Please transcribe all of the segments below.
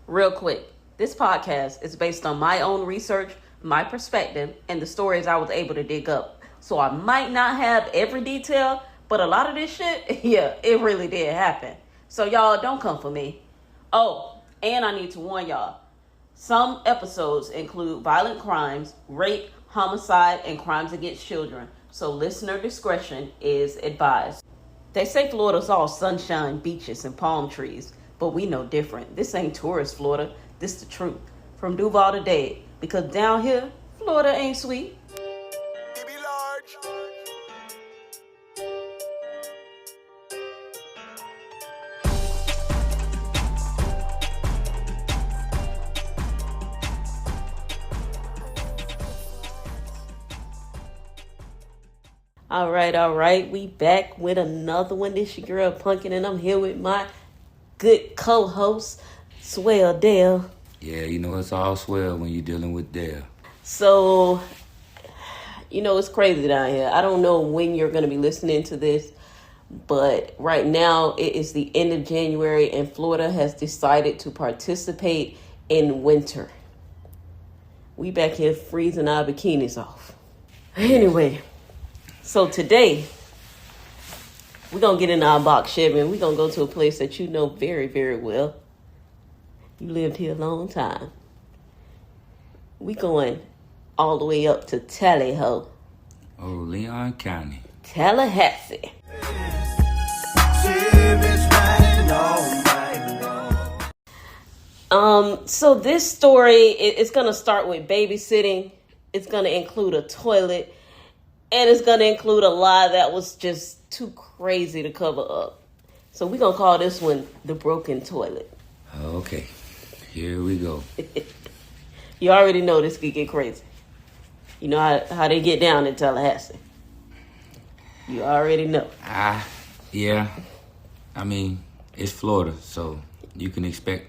Real quick, this podcast is based on my own research, my perspective, and the stories I was able to dig up. So I might not have every detail, but a lot of this shit, yeah, it really did happen. So y'all don't come for me. Oh, and I need to warn y'all. Some episodes include violent crimes, rape, homicide, and crimes against children. So listener discretion is advised. They say Florida's all sunshine, beaches, and palm trees. But we know different. This ain't tourist Florida. This the truth. From Duval to Dade. Because down here, Florida ain't sweet. All right. We back with another one. This your girl Punkin, and I'm here with my good co-host, Swell Dale. Yeah, it's all swell when you're dealing with Dale. So, it's crazy down here. I don't know when you're going to be listening to this, but right now it is the end of January, and Florida has decided to participate in winter. We back here freezing our bikinis off. Anyway, so today we're going to get in our box, Chevy. We're going to go to a place that you know very, very well. You lived here a long time. We going all the way up to Tallahassee. Oh, Leon County. Tallahassee. So this story is going to start with babysitting. It's going to include a toilet. And it's going to include a lie that was just too crazy to cover up. So we're going to call this one the broken toilet. Okay, here we go. You already know this could get crazy. You know how they get down in Tallahassee. You already know. Yeah. I mean, it's Florida, so you can expect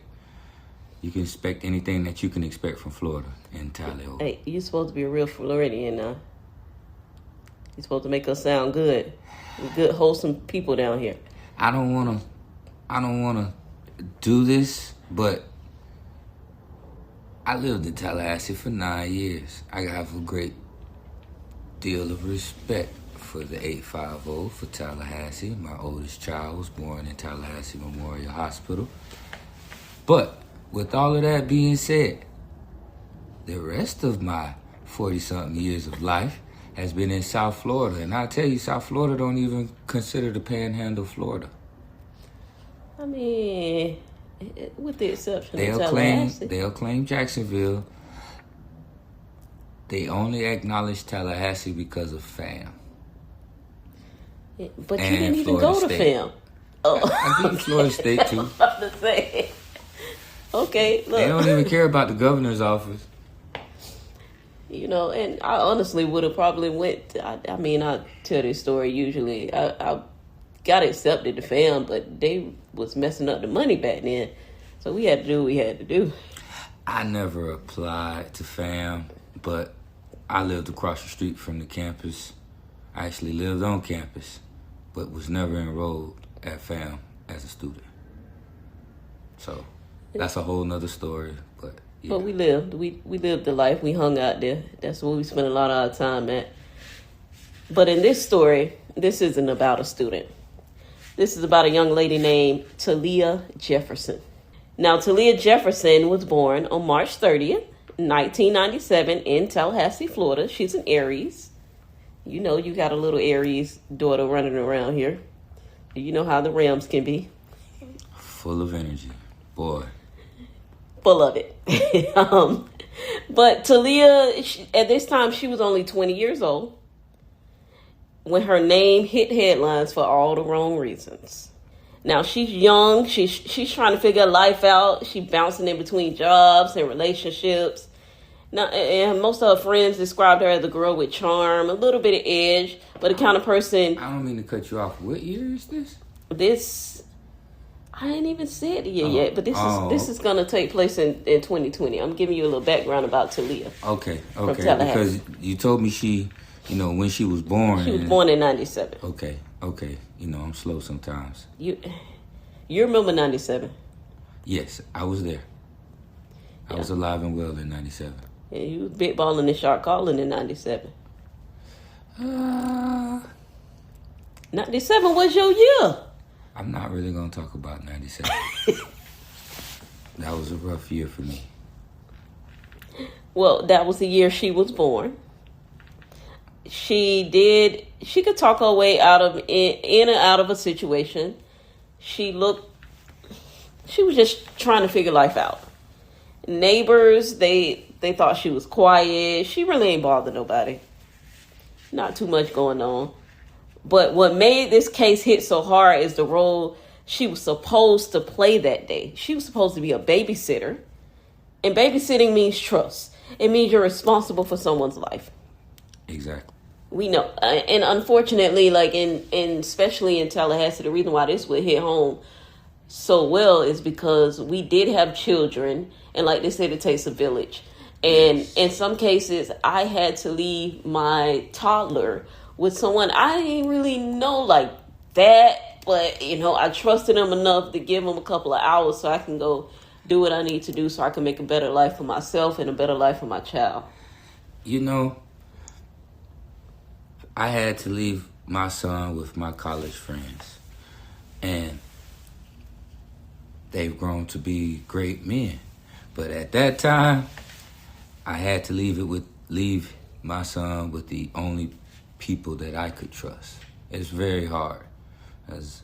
anything that you can expect from Florida in Tallahassee. Hey, you're supposed to be a real Floridian now. You're supposed to make us sound good. We're good, wholesome people down here. I don't wanna do this, but I lived in Tallahassee for 9 years. I have a great deal of respect for the 850 for Tallahassee. My oldest child was born in Tallahassee Memorial Hospital. But with all of that being said, the rest of my 40-something years of life has been in South Florida. And I tell you, South Florida don't even consider the Panhandle Florida. I mean, with the exception of Tallahassee. They'll claim Jacksonville. They only acknowledge Tallahassee because of FAM. Yeah, but you didn't even go to FAM. Oh. I did Florida State, too. I'm about to say. Okay, look. They don't even care about the governor's office. And I honestly would have probably went. I tell this story usually. I got accepted to FAM, but they was messing up the money back then. So we had to do what we had to do. I never applied to FAM, but I lived across the street from the campus. I actually lived on campus, but was never enrolled at FAM as a student. So that's a whole nother story, but... yeah. But we lived the life. We hung out there. That's where we spent a lot of our time at. But in this story, this isn't about a student. This is about a young lady named Talia Jefferson. Now, Talia Jefferson was born on March 30th, 1997 in Tallahassee, Florida. She's an Aries. You got a little Aries daughter running around here. You know how the Rams can be. Full of energy. Boy. Full of it. But Talia, at this time, she was only 20 years old when her name hit headlines for all the wrong reasons. Now, she's young. She's trying to figure life out. She's bouncing in between jobs and relationships. Now, and most of her friends described her as a girl with charm, a little bit of edge, but the kind of person... I don't mean to cut you off. What year is this? This... I ain't even said it yet, but this is going to take place in 2020. I'm giving you a little background about Talia. Okay. Because you told me she, when she was born. She was born in 97. Okay. I'm slow sometimes. You remember 97? Yes, I was there. I was alive and well in 97. Yeah, you was big balling and shark calling in 97. 97 was your year. I'm not really going to talk about 97. That was a rough year for me. Well, that was the year she was born. She could talk her way out of in and out of a situation. She was just trying to figure life out. Neighbors, they thought she was quiet. She really ain't bothered nobody. Not too much going on. But what made this case hit so hard is the role she was supposed to play that day. She was supposed to be a babysitter. And babysitting means trust. It means you're responsible for someone's life. Exactly. We know. And unfortunately, like especially in Tallahassee, the reason why this would hit home so well is because we did have children. And like they said, it takes a village. And in some cases, I had to leave my toddler with someone I didn't really know like that. But, I trusted him enough to give him a couple of hours so I can go do what I need to do so I can make a better life for myself and a better life for my child. I had to leave my son with my college friends. And they've grown to be great men. But at that time, I had to leave my son with the only people that I could trust. It's very hard. As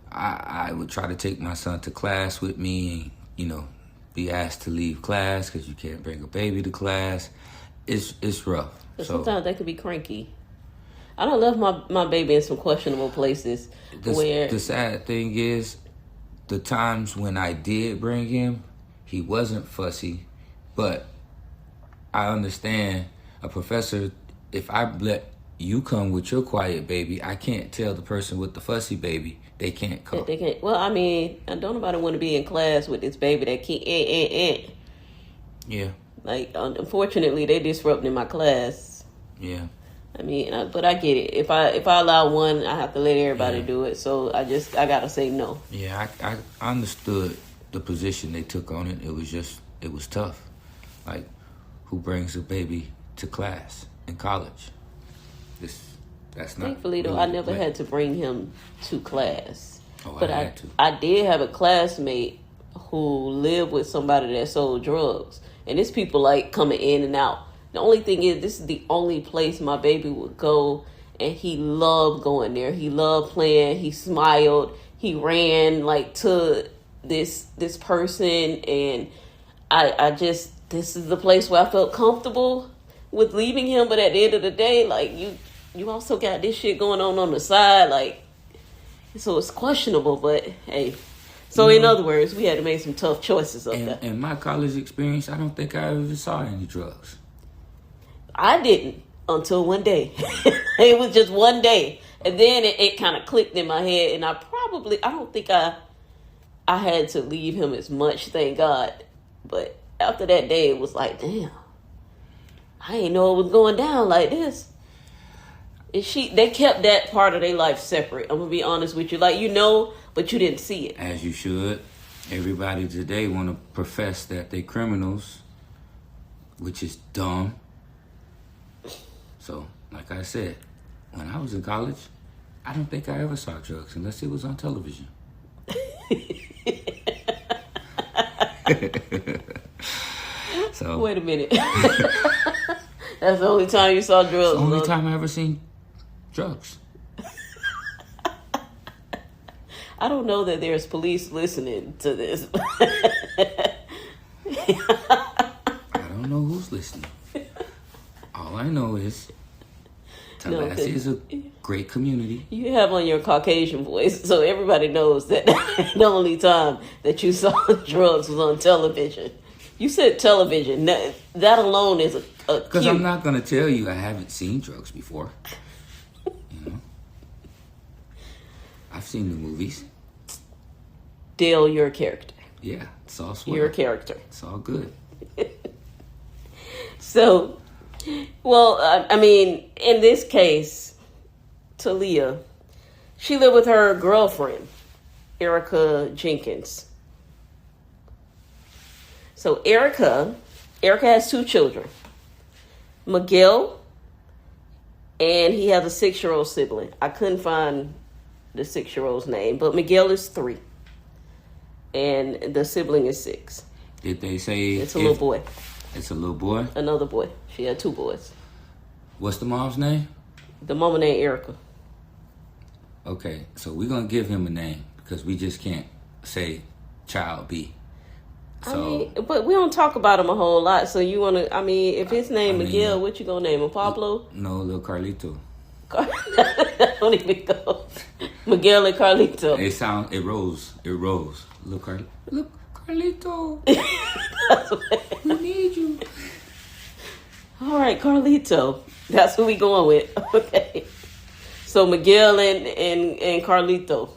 I would try to take my son to class with me and, be asked to leave class because you can't bring a baby to class. It's rough. But sometimes they could be cranky. I don't love my baby in some questionable places. The sad thing is, the times when I did bring him, he wasn't fussy, but I understand a professor, if I let you come with your quiet baby, I can't tell the person with the fussy baby they can't come. They can't. Well, I don't nobody want to be in class with this baby that can't. Yeah. Like, unfortunately, they disrupting my class. Yeah. But I get it. If I allow one, I have to let everybody do it. So I gotta say no. Yeah, I understood the position they took on it. It was tough. Like, who brings a baby to class in college? That's not. Thankfully, though, I never had to bring him to class. Oh, but I had to. I did have a classmate who lived with somebody that sold drugs, and it's people like coming in and out. The only thing is, this is the only place my baby would go, and he loved going there. He loved playing. He smiled. He ran like to this person, and this is the place where I felt comfortable with leaving him. But at the end of the day, like you also got this shit going on the side, like, so it's questionable. But hey, so in other words, we had to make some tough choices up there. In my college experience, I don't think I ever saw any drugs. I didn't until one day. It was just one day. And then it kind of clicked in my head. And I don't think I had to leave him as much, thank God. But after that day, it was like, damn, I didn't know it was going down like this. They kept that part of their life separate. I'm going to be honest with you. Like, but you didn't see it. As you should. Everybody today want to profess that they criminals, which is dumb. So, like I said, when I was in college, I don't think I ever saw drugs unless it was on television. So wait a minute. That's the only time you saw drugs. It's the only time I ever seen drugs. I don't know that there's police listening to this. I don't know who's listening. All I know is Tallahassee is a great community. You have on your Caucasian voice, so everybody knows that the only time that you saw drugs was on television. You said television. That alone is a because I'm not going to tell you I haven't seen drugs before. I've seen the movies. Dale, your character. Yeah, it's all swell. Your character. It's all good. So, well, in this case, Talia, she lived with her girlfriend, Erica Jenkins. So Erica has 2 children. Miguel, and he has a 6-year-old sibling. I couldn't find the 6-year-old's name, but Miguel is 3. And the sibling is 6. Did they say it's a little boy? It's a little boy? Another boy. She had 2 boys. What's the mom's name? The mama named Erica. Okay, so we're going to give him a name because we just can't say child B. So, but we don't talk about him a whole lot. So you want to, if his name Miguel, what you going to name him? Pablo? No, little Carlito. Don't even go. Miguel and Carlito. It rose. Look, Carlito. We need you. All right, Carlito. That's who we going with. Okay. So Miguel and Carlito.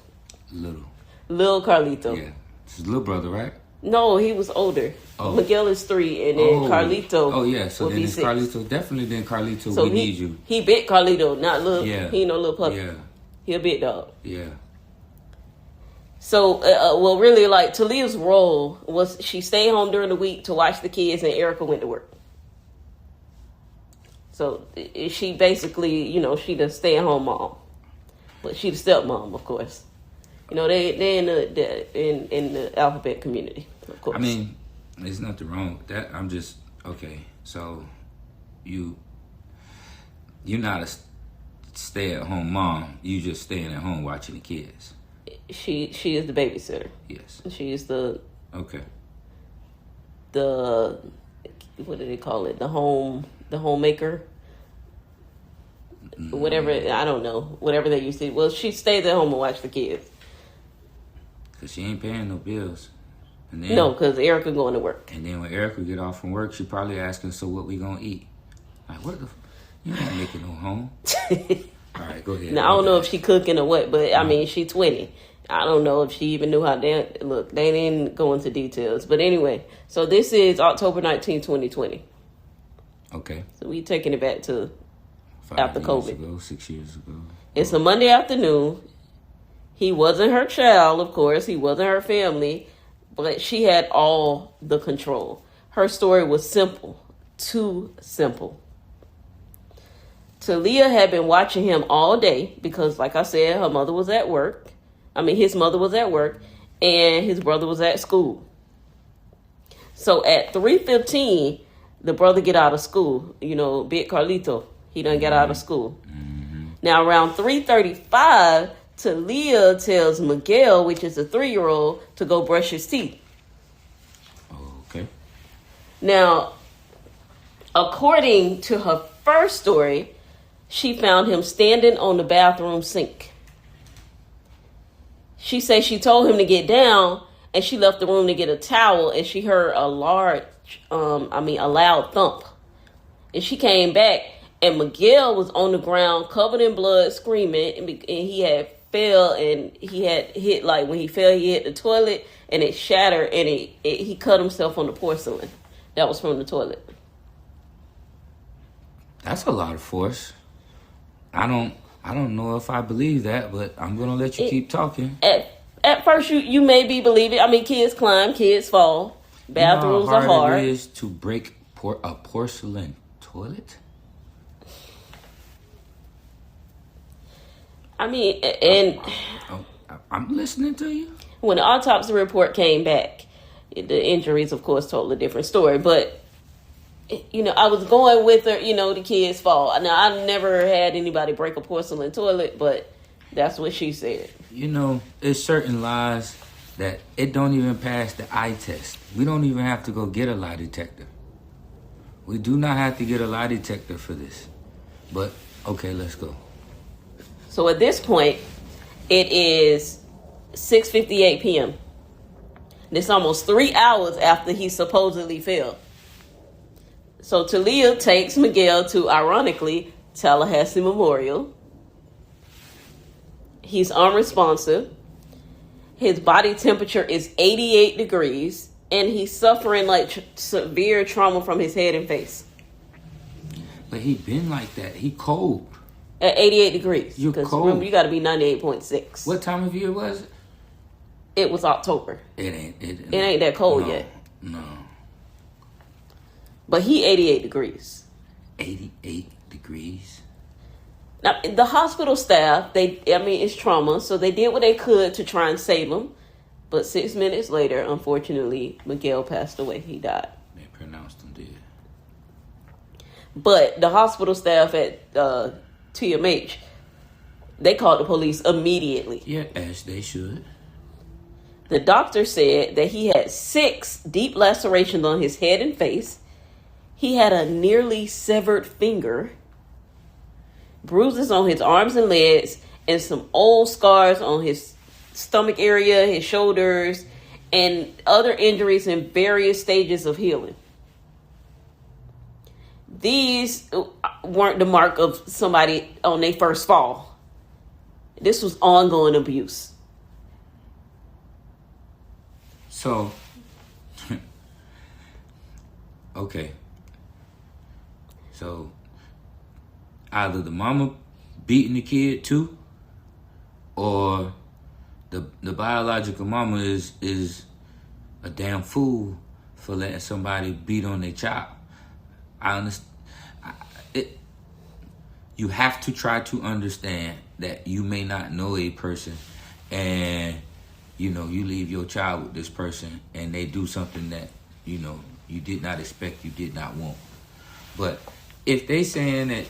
Little Carlito. Yeah. It's his little brother, right? No, he was older. Oh. Miguel is 3, and then Carlito. Oh yeah, so then it's 6. Carlito. Definitely, then Carlito. So we need you. He bit Carlito, not little. Yeah. He ain't no little puppy. Yeah. He a big dog. Yeah. So, really, like Talia's role was she stayed home during the week to watch the kids, and Erica went to work. So she basically, she the stay-at-home mom, but she the stepmom, of course. They in the alphabet community, of course. There's nothing wrong with that. I'm just okay. So, you're not a stay-at-home mom. You just staying at home watching the kids. She is the babysitter. Yes. She is the what do they call it? The homemaker. Whatever, I don't know. Whatever they used to. Well, she stays at home and watch the kids. Cause she ain't paying no bills. And then, no, because Erica going to work. And then when Erica get off from work, she probably asking, so what we gonna eat? Like, what the? You're not making no home. All right, go ahead. Now, I don't know if she cooking or what, but she 20. I don't know if she even knew how they look. They didn't go into details. But anyway, so this is October 19, 2020. Okay. So we taking it back to 5 after years COVID. Ago, 6 years ago. It's a Monday afternoon. He wasn't her child, of course. He wasn't her family. But she had all the control. Her story was simple. Too simple. Talia had been watching him all day because, like I said, her mother was at work. His mother was at work, and his brother was at school. So at 3:15, the brother get out of school. Big Carlito, he done get out of school. Mm-hmm. Now around 3:35, Talia tells Miguel, which is a 3-year-old, to go brush his teeth. Okay. Now, according to her first story, she found him standing on the bathroom sink. She said she told him to get down, and she left the room to get a towel, and she heard a loud thump. And she came back, and Miguel was on the ground, covered in blood, screaming, and he had fell, and he had hit, like when he fell, he hit the toilet, and it shattered, and he cut himself on the porcelain. That was from the toilet. That's a lot of force. I don't know if I believe that, but I'm gonna let you keep talking. At first, you maybe believe it. Kids climb, kids fall. Bathrooms are hard. It is to break a porcelain toilet. And I'm listening to you. When the autopsy report came back, the injuries, of course, told a different story. But I was going with her. The kids fall. Now, I never had anybody break a porcelain toilet, but that's what she said. It's certain lies that it don't even pass the eye test. We don't even have to go get a lie detector. We do not have to get a lie detector for this. But, okay, let's go. So at this point, it is 6:58 p.m. This almost 3 hours after he supposedly fell. So Talia takes Miguel to, ironically, Tallahassee Memorial. He's unresponsive. His body temperature is 88 degrees, and he's suffering severe trauma from his head and face. But he been like that. He cold. At 88 degrees. You cold. Remember, you got to be 98.6. What time of year was it? It was October. It ain't that cold yet. No. But he 88 degrees. 88 degrees? Now, the hospital staff, it's trauma, so they did what they could to try and save him. But 6 minutes later, unfortunately, Miguel passed away. He died. They pronounced him dead. But the hospital staff at TMH, they called the police immediately. Yeah, as they should. The doctor said that he had 6 deep lacerations on his head and face. He had a nearly severed finger, bruises on his arms and legs, and some old scars on his stomach area, his shoulders, and other injuries in various stages of healing. These weren't the mark of somebody on their first fall. This was ongoing abuse. So, okay. So, either the mama beating the kid too, or the biological mama is a damn fool for letting somebody beat on their child. I understand. You have to try to understand that you may not know a person, and you leave your child with this person, and they do something that you did not expect, you did not want. But if they saying that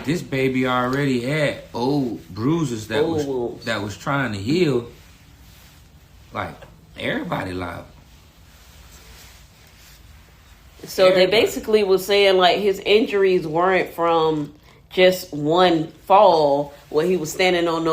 this baby already had old bruises that was trying to heal, like, everybody liable. So they basically was saying like his injuries weren't from just one fall where he was standing on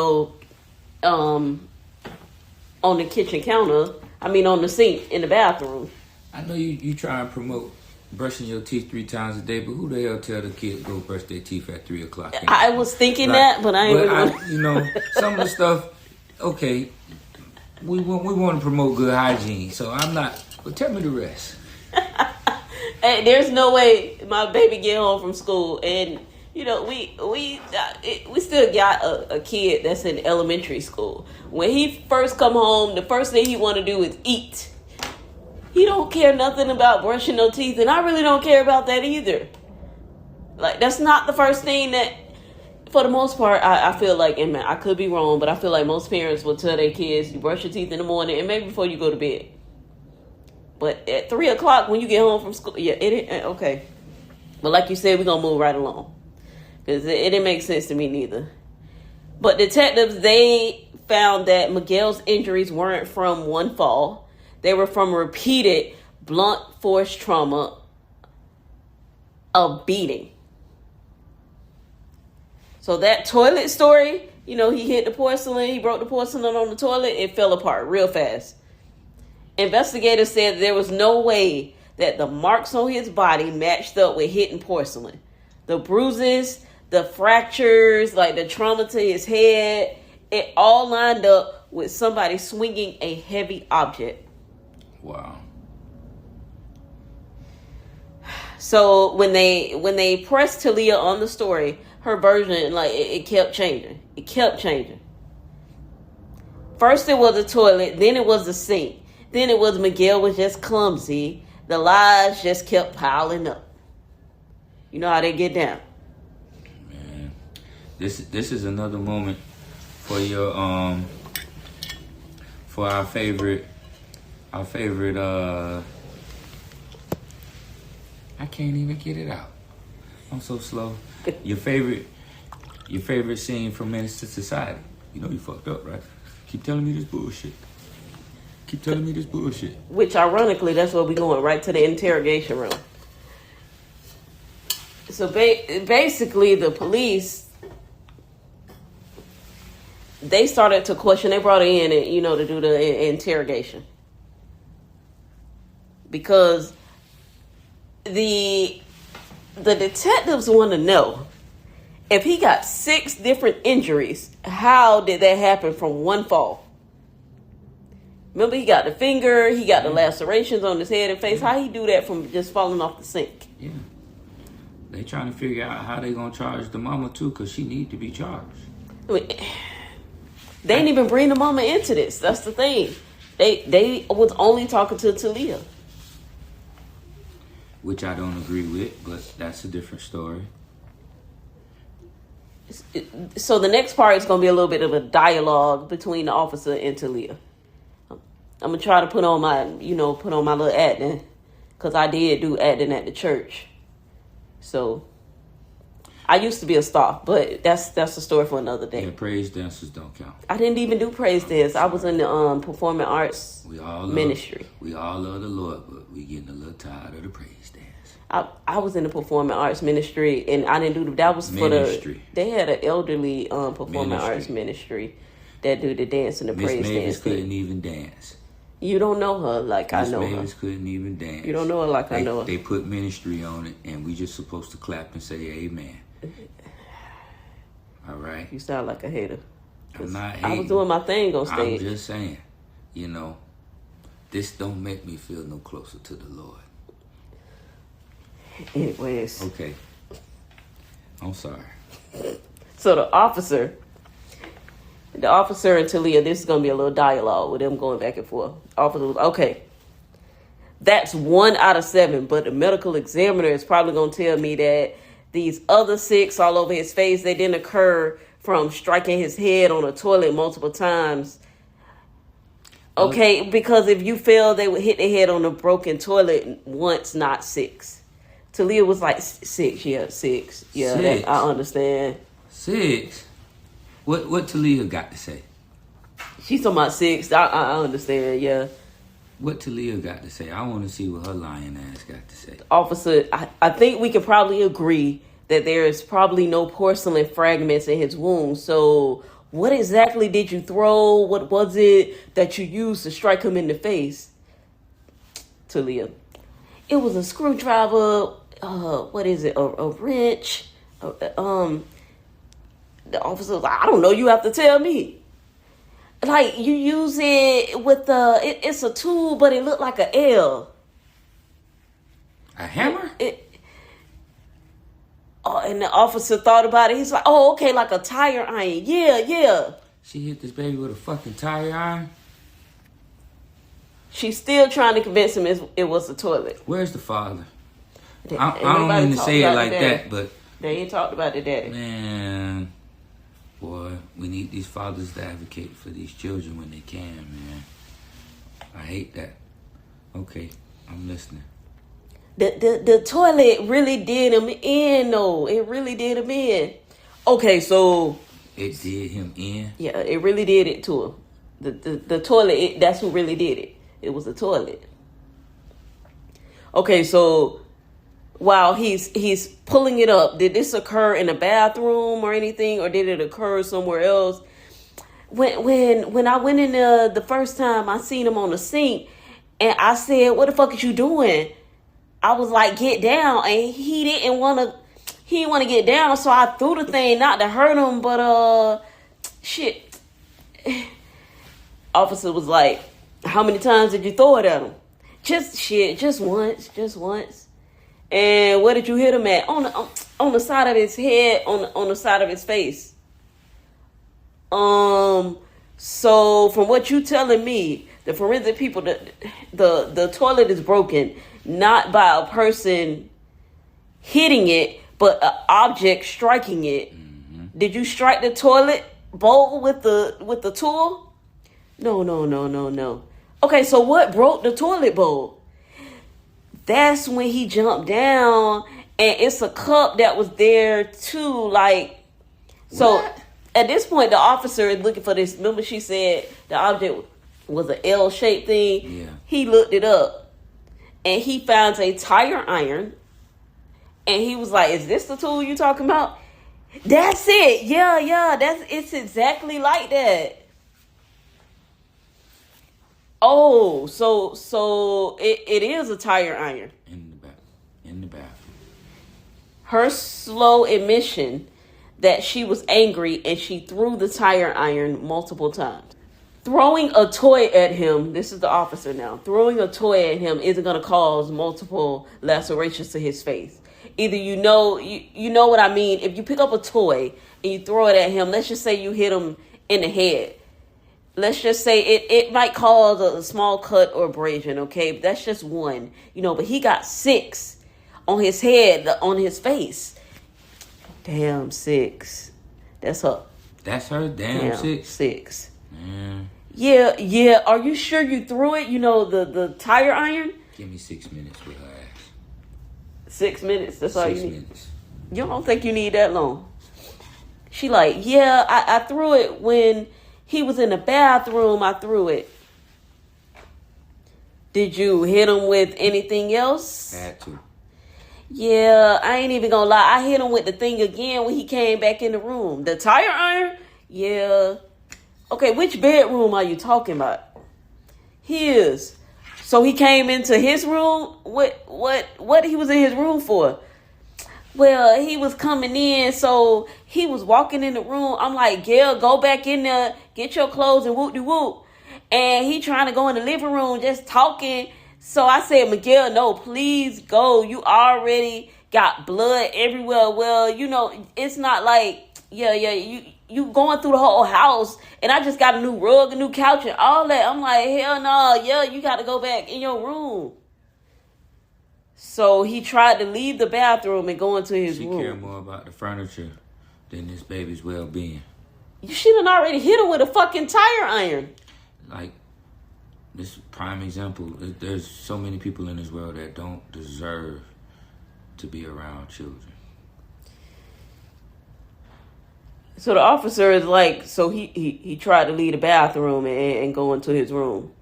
the kitchen counter. On the sink in the bathroom. I know you try and promote brushing your teeth 3 times a day, but who the hell tell the kids go brush their teeth at 3 o'clock? I was thinking that, but I ain't some of the stuff. Okay, we want to promote good hygiene, so I'm not. But tell me the rest. Hey, there's no way my baby get home from school and we still got a kid that's in elementary school. When he first come home, the first thing he want to do is eat. He don't care nothing about brushing no teeth, and I really don't care about that either. Like, that's not the first thing that, for the most part, I feel like, and man, I could be wrong, but I feel like most parents will tell their kids, you brush your teeth in the morning and maybe before you go to bed. But at 3 o'clock when you get home from school, okay. But like you said, we're going to move right along. Because it didn't make sense to me neither. But detectives, they found that Miguel's injuries weren't from one fall. They were from repeated blunt force trauma of beating. So that toilet story, he hit the porcelain, he broke the porcelain on the toilet, it fell apart real fast. Investigators said there was no way that the marks on his body matched up with hitting porcelain. The bruises, the fractures, like the trauma to his head, it all lined up with somebody swinging a heavy object. Wow. So when they pressed Talia on the story, her version, it kept changing. It kept changing. First it was the toilet, then it was the sink. Then it was Miguel was just clumsy. The lies just kept piling up. You know how they get down. Man, this is another moment for your for our favorite I can't even get it out. I'm so slow. Your favorite scene from Menace to Society. You know you fucked up, right? Keep telling me this bullshit. Which, ironically, that's where we're going, right to the interrogation room. So basically, the police, they started to question. They brought her in, to do the interrogation. Because the detectives want to know, if he got 6 different injuries, how did that happen from one fall? Remember, he got the finger, he got the lacerations on his head and face. How he do that from just falling off the sink? Yeah. They trying to figure out how they going to charge the mama, too, because she need to be charged. They didn't even bring the mama into this. That's the thing. They was only talking to Talia. which I don't agree with, but that's a different story. So the next part is going to be a little bit of a dialogue between the officer and Talia. I'm going to try to put on my little acting, because I did do acting at the church. So I used to be a star, but that's a story for another day. Yeah, praise dancers don't count. I didn't even do praise dance. I was in the performing arts ministry. We all love the Lord, but we getting a little tired of the praise dance. I was in the performing arts ministry, and I didn't do that was ministry. For they had an elderly performing arts ministry that do the dance and the praise dance. Miss Mavis couldn't even dance. You don't know her like I know her. Miss Mavis couldn't even dance. You don't know her like I know her. They put ministry on it, and we just supposed to clap and say amen. All right. You sound like a hater. I'm not hating. I was doing my thing on stage. I'm just saying, this don't make me feel no closer to the Lord. Anyways. Okay. I'm sorry. So the officer and Talia, this is going to be a little dialogue with them going back and forth. Officer was, okay, that's 1 out of 7, but the medical examiner is probably going to tell me that these other 6 all over his face, they didn't occur from striking his head on a toilet multiple times. Okay, because if you fell, they would hit their head on a broken toilet once, not 6. Talia was like 6, yeah, 6. Yeah, 6. I understand. 6? What Talia got to say? She's talking about 6. I understand, yeah. What Talia got to say? I want to see what her lying ass got to say. Officer, I think we can probably agree that there is probably no porcelain fragments in his wound. So what exactly did you throw? What was it that you used to strike him in the face? Talia. It was a screwdriver. What is it? A wrench. The officer was like, I don't know. You have to tell me. Like, you use it with it's a tool, but it looked like an L. A hammer? And the officer thought about it. He's like, oh, okay, like a tire iron. Yeah. She hit this baby with a fucking tire iron? She's still trying to convince him it was a toilet. Where's the father? I don't mean to say it like that, but... They ain't talked about the daddy. Man, boy, we need these fathers to advocate for these children when they can, man. I hate that. Okay, I'm listening. The toilet really did him in, though. It really did him in. Okay, so... It did him in? Yeah, it really did it to him. The toilet, that's who really did it. It was the toilet. Okay, so while he's pulling it up, did this occur in a bathroom or anything, or did it occur somewhere else? When I went in the first time, I seen him on the sink, and I said, "What the fuck is you doing?" I was like, "Get down," and he didn't want to get down, so I threw the thing not to hurt him, but shit. Officer was like, how many times did you throw it at him? Just once. And where did you hit him at? On the side of his head, on the side of his face. So from what you telling me, the forensic people, the toilet is broken, not by a person hitting it, but an object striking it. Mm-hmm. Did you strike the toilet bowl with the tool? No. Okay, so what broke the toilet bowl? That's when he jumped down, and it's a cup that was there too. Like, so what? At this point, the officer is looking for this. Remember, she said the object was an L-shaped thing. Yeah. He looked it up, and he finds a tire iron, and he was like, "Is this the tool you talking about?" That's it. Yeah. It's exactly like that. Oh, so it is a tire iron. In the bathroom. Her slow admission that she was angry and she threw the tire iron multiple times. Throwing a toy at him, this is the officer now, throwing a toy at him isn't going to cause multiple lacerations to his face. Either you know what I mean. If you pick up a toy and you throw it at him, let's just say you hit him in the head. Let's just say it might cause a small cut or abrasion, okay? But that's just one, but he got 6. on his head, on his face. Damn, 6. That's her. That's her? Damn, 6? 6. Man. Yeah. Are you sure you threw it? You know, the tire iron? Give me 6 minutes with her ass. 6 minutes? That's all you need? 6 minutes. You don't think you need that long? She like, yeah, I threw it when he was in the bathroom. I threw it. Did you hit him with anything else? Had to. Yeah, I ain't even gonna lie. I hit him with the thing again when he came back in the room. The tire iron? Yeah. Okay, which bedroom are you talking about? His. So he came into his room? What he was in his room for? Well, he was coming in, so he was walking in the room. I'm like, Gail, go back in there, get your clothes and whoop-de-whoop. And he trying to go in the living room just talking. So I said, Miguel, no, please go. You already got blood everywhere. Well, you know, it's not like, you going through the whole house. And I just got a new rug, a new couch, and all that. I'm like, hell no, you got to go back in your room. So he tried to leave the bathroom and go into his room. She cared more about the furniture than this baby's well-being. You should have already hit him with a fucking tire iron. Like, this prime example, there's so many people in this world that don't deserve to be around children. So the officer is like, so he tried to leave the bathroom and go into his room.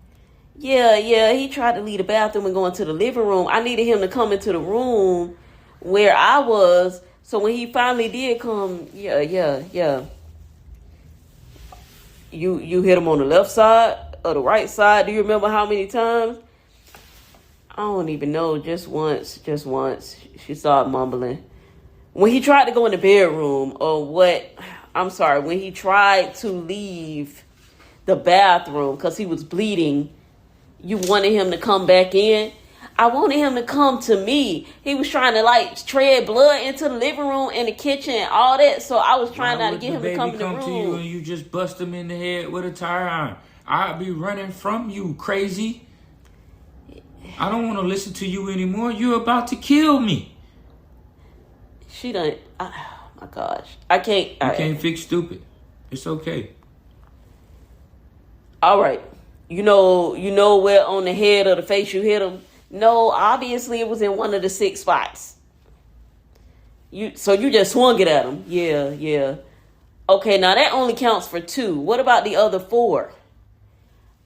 Yeah, he tried to leave the bathroom and go into the living room. I needed him to come into the room where I was. So when he finally did come, yeah. You hit him on the left side or the right side? Do you remember how many times? I don't even know. Just once. She started mumbling. When he tried to go in the bedroom when he tried to leave the bathroom because he was bleeding, you wanted him to come back in? I wanted him to come to me. He was trying to like tread blood into the living room and the kitchen and all that. So I was trying not to get him to come in the room. To you and you just bust him in the head with a tire iron. I'd be running from you, crazy. I don't want to listen to you anymore. You're about to kill me. She done. Oh my gosh, I can't. You can't fix stupid. It's okay. All right. You know where on the head or the face you hit him? No, obviously it was in one of the 6 spots. So you just swung it at him. Yeah. Okay, now that only counts for 2. What about the other 4?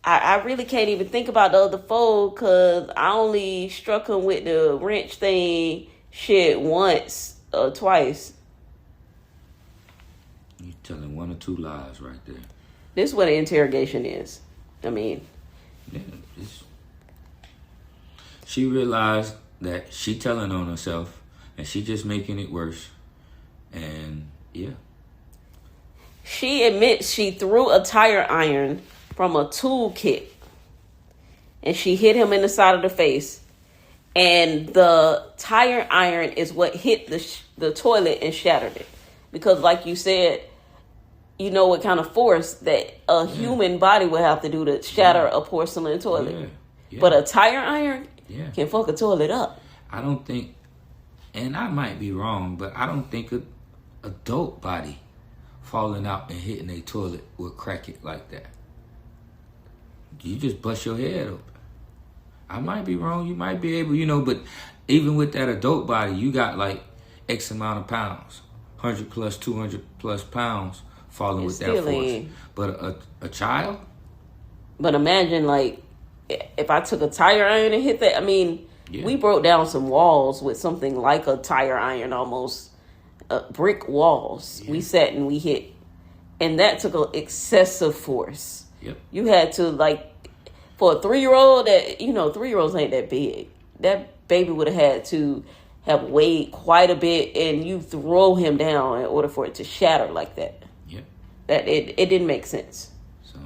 I really can't even think about the other 4 because I only struck him with the wrench thing once or twice. You're telling 1 or 2 lies right there. This is what an interrogation is. I mean, yeah, she realized that she telling on herself and she just making it worse. And yeah. She admits she threw a tire iron from a toolkit and she hit him in the side of the face. And the tire iron is what hit the toilet and shattered it. Because like you said, you know what kind of force that a human body would have to do to shatter a porcelain toilet. Yeah. But a tire iron can fuck a toilet up. I don't think, and I might be wrong, but I don't think an adult body falling out and hitting a toilet would crack it like that. You just bust your head open. I might be wrong. You might be able, but even with that adult body, you got like X amount of pounds, 100 plus, 200 plus pounds falling with that force. But a child? But imagine like if I took a tire iron and hit that. I mean, we broke down some walls with something like a tire iron almost. Brick walls. We sat and we hit. And that took an excessive force. Yep. You had to for a 3-year-old that, 3-year-olds ain't that big. That baby would have had to have weighed quite a bit and you throw him down in order for it to shatter like that. Yep. That it didn't make sense. So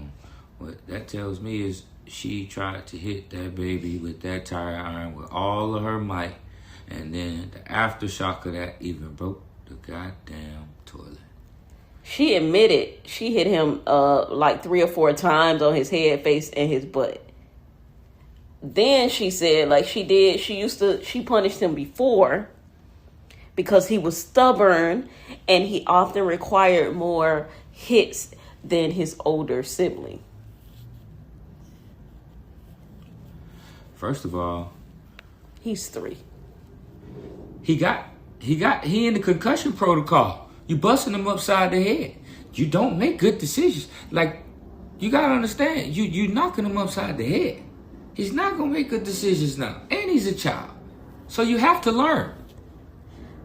what that tells me is she tried to hit that baby with that tire iron with all of her might. And then the aftershock of that even broke the goddamn toilet. She admitted she hit him like 3 or 4 times on his head, face, and his butt. then she said, like, she punished him before because he was stubborn and he often required more hits than his older sibling. First of all, he's 3. He in the concussion protocol. You busting him upside the head. You don't make good decisions. Like, you gotta understand, you knocking him upside the head. He's not gonna make good decisions now. And he's a child. So you have to learn.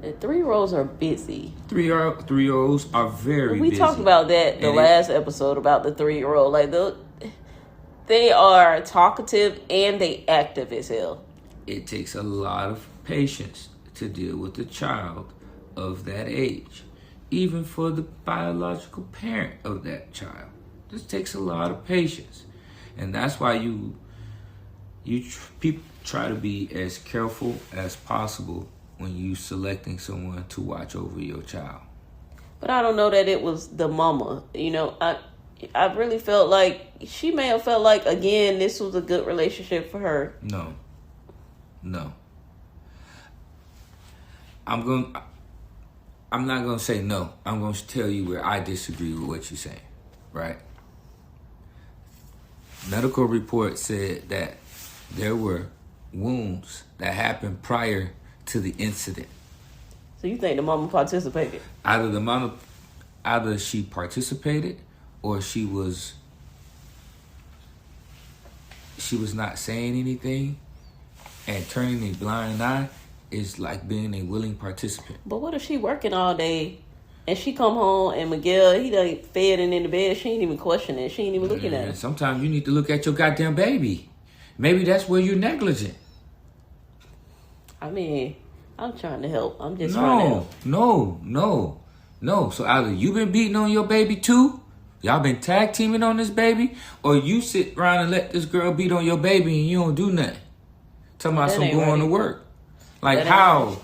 And 3-year-olds are busy. 3-year-olds are very busy. We talked about that last episode about the 3-year-old. Like, they are talkative and they active as hell. It takes a lot of patience to deal with a child of that age. Even for the biological parent of that child. This takes a lot of patience. And that's why people try to be as careful as possible when you selecting someone to watch over your child. But I don't know that it was the mama. You know, I really felt like she may have felt like, again, this was a good relationship for her. No. I'm not going to say no. I'm going to tell you where I disagree with what you're saying, right? Medical report said that there were wounds that happened prior to the incident. So you think the mama participated? Either she participated or she was not saying anything and turning a blind eye is like being a willing participant. But what if she working all day and she come home and Miguel, he done fed and in the bed, she ain't even questioning it. She ain't even looking at him. Sometimes you need to look at your goddamn baby. Maybe that's where you're negligent. I mean, I'm trying to help. I'm just trying to help. No. So either you been beating on your baby too, y'all been tag teaming on this baby, or you sit around and let this girl beat on your baby and you don't do nothing. Talking about some going to work. Like, how?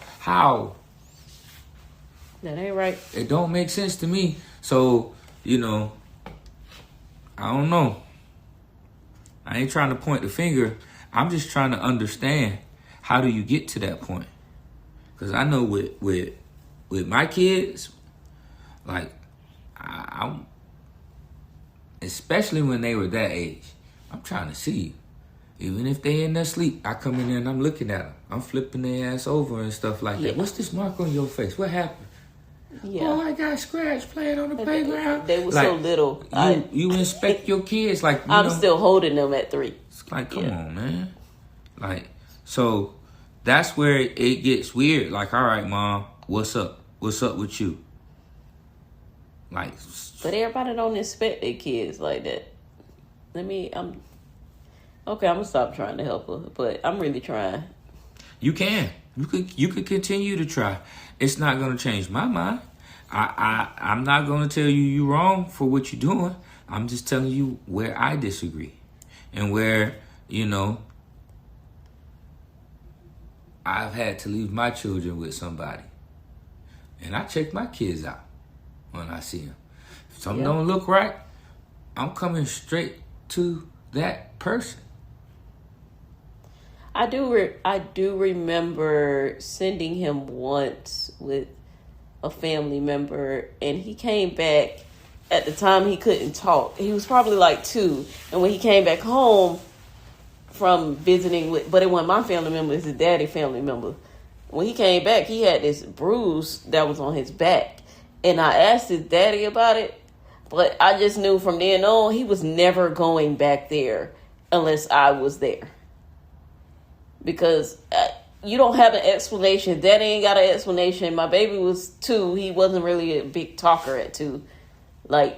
That ain't right. It don't make sense to me. So, you know, I don't know. I ain't trying to point the finger. I'm just trying to understand, how do you get to that point? Because I know with my kids, like, I'm, especially when they were that age, I'm trying to see you. Even if they in their sleep, I come in there and I'm looking at them. I'm flipping their ass over and stuff like that. What's this mark on your face? What happened? Yeah. Oh, I got scratched playing on the playground. They were like, so little. You inspect your kids like I'm still holding them at 3. It's like, come on, man. Like, so that's where it gets weird. Like, all right, Mom, what's up? What's up with you? Like, but everybody don't inspect their kids like that. Okay, I'm gonna stop trying to help her, but I'm really trying. You can. You could continue to try. It's not gonna change my mind. I'm not gonna tell you wrong for what you're doing. I'm just telling you where I disagree. And where, you know, I've had to leave my children with somebody. And I check my kids out when I see them. If something don't look right, I'm coming straight to that person. I do remember sending him once with a family member, and he came back. At the time, he couldn't talk. He was probably like 2, and when he came back home from visiting with, but it wasn't my family member, it's his daddy family member. When he came back, he had this bruise that was on his back, and I asked his daddy about it, but I just knew from then on he was never going back there unless I was there. Because you don't have an explanation. Daddy ain't got an explanation. My baby was 2. He wasn't really a big talker at 2. Like,